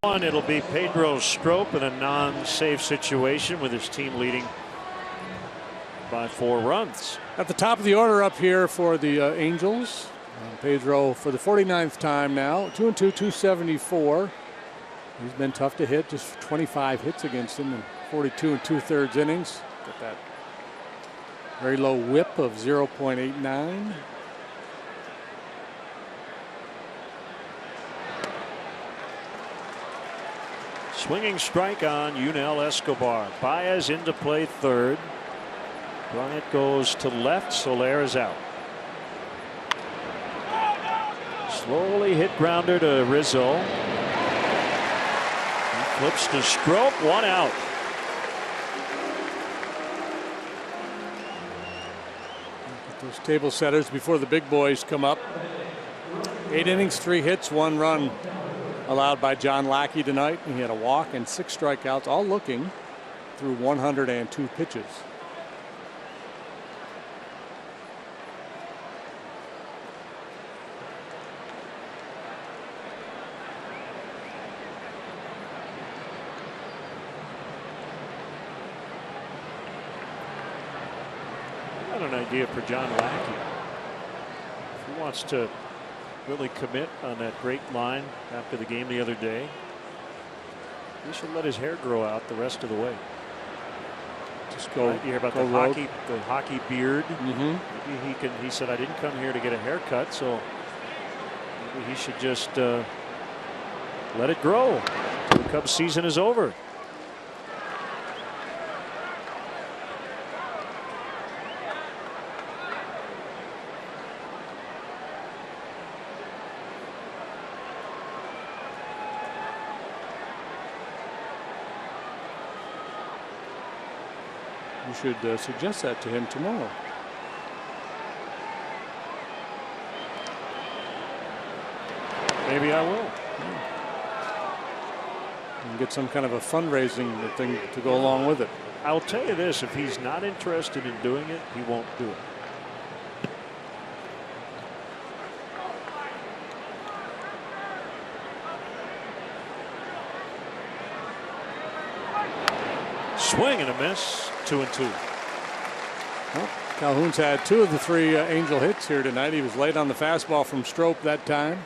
1, it'll be Pedro Strop in a non-safe situation with his team leading by 4 runs. At the top of the order up here for the Angels, Pedro for the 49th time now, 2-2, 274. He's been tough to hit, just 25 hits against him in 42 2/3 innings. Got that very low whip of 0.89. Swinging strike on Yunel Escobar. Baez into play third. Bryant goes to left. Soler is out. Slowly hit grounder to Rizzo. He flips to Strop. 1 out. Get those table setters before the big boys come up. 8 innings, 3 hits, 1 run allowed by John Lackey tonight. He had a walk and 6 strikeouts, all looking through 102 pitches. I got an idea for John Lackey. If he wants to really commit on that great line after the game the other day, he should let his hair grow out the rest of the way. Just go. You hear about the hockey beard. Mm-hmm. Maybe he can. He said, "I didn't come here to get a haircut, so maybe he should just let it grow until the Cubs season is over." You should suggest that to him tomorrow. Maybe I will. And get some kind of a fundraising thing to go along with it. I'll tell you this, if he's not interested in doing it, he won't do it. Swing and a miss. 2-2. Well, Calhoun's had 2 of the 3 Angel hits here tonight. He was late on the fastball from Strop that time.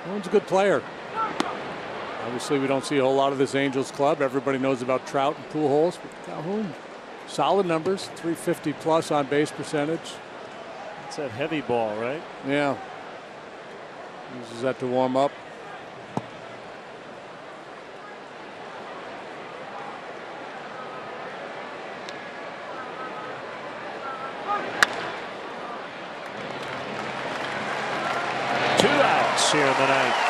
Calhoun's a good player. Obviously, we don't see a whole lot of this Angels club. Everybody knows about Trout and Pujols, but Calhoun, solid numbers, 350 plus on base percentage. It's that heavy ball, right? Yeah. Uses that to warm up. Two outs here in the ninth.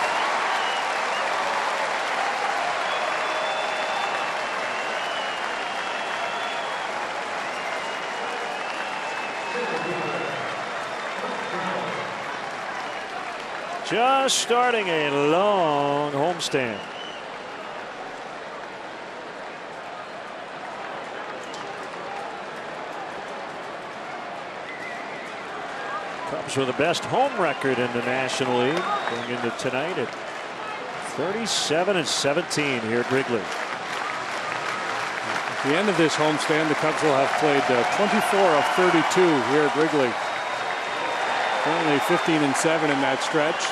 Just starting a long homestand. Cubs with the best home record in the National League going into tonight at 37-17 here at Wrigley. At the end of this homestand, the Cubs will have played 24 of 32 here at Wrigley. Currently 15-7 in that stretch.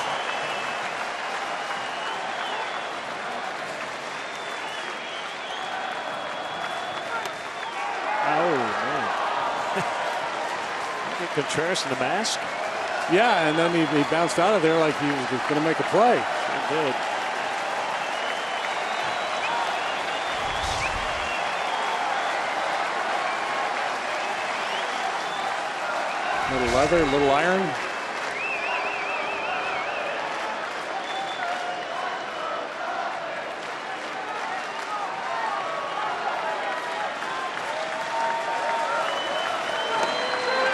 Oh man! Contreras in the mask. Yeah, and then he bounced out of there like he was going to make a play. He did. Little leather, little iron.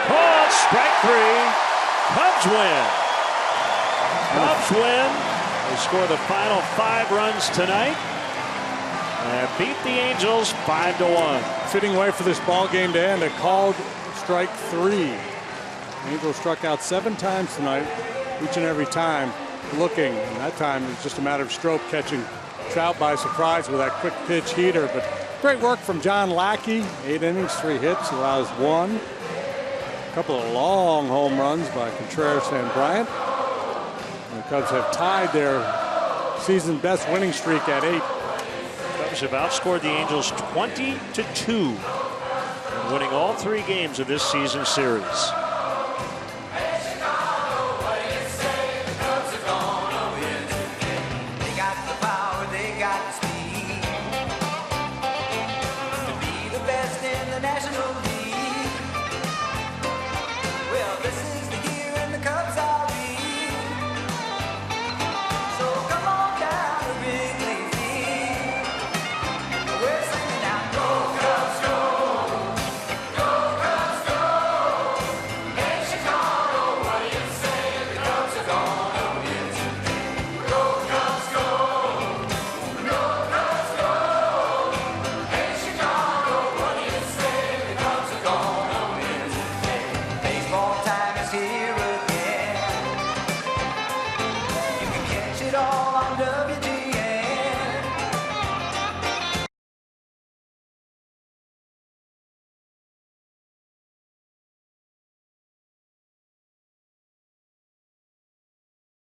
Call, strike 3. Cubs win. Cubs win. They score the final 5 runs tonight. and beat the Angels 5-1. Fitting way for this ball game to end. A called strike 3. Angels struck out 7 times tonight, each and every time looking. And that time it was just a matter of Strop catching Trout by surprise with that quick pitch heater. But great work from John Lackey. 8 innings, 3 hits, allows 1. A couple of long home runs by Contreras and Bryant. And the Cubs have tied their season best winning streak at 8. Cubs have outscored the Angels 20-2, winning all 3 games of this season series.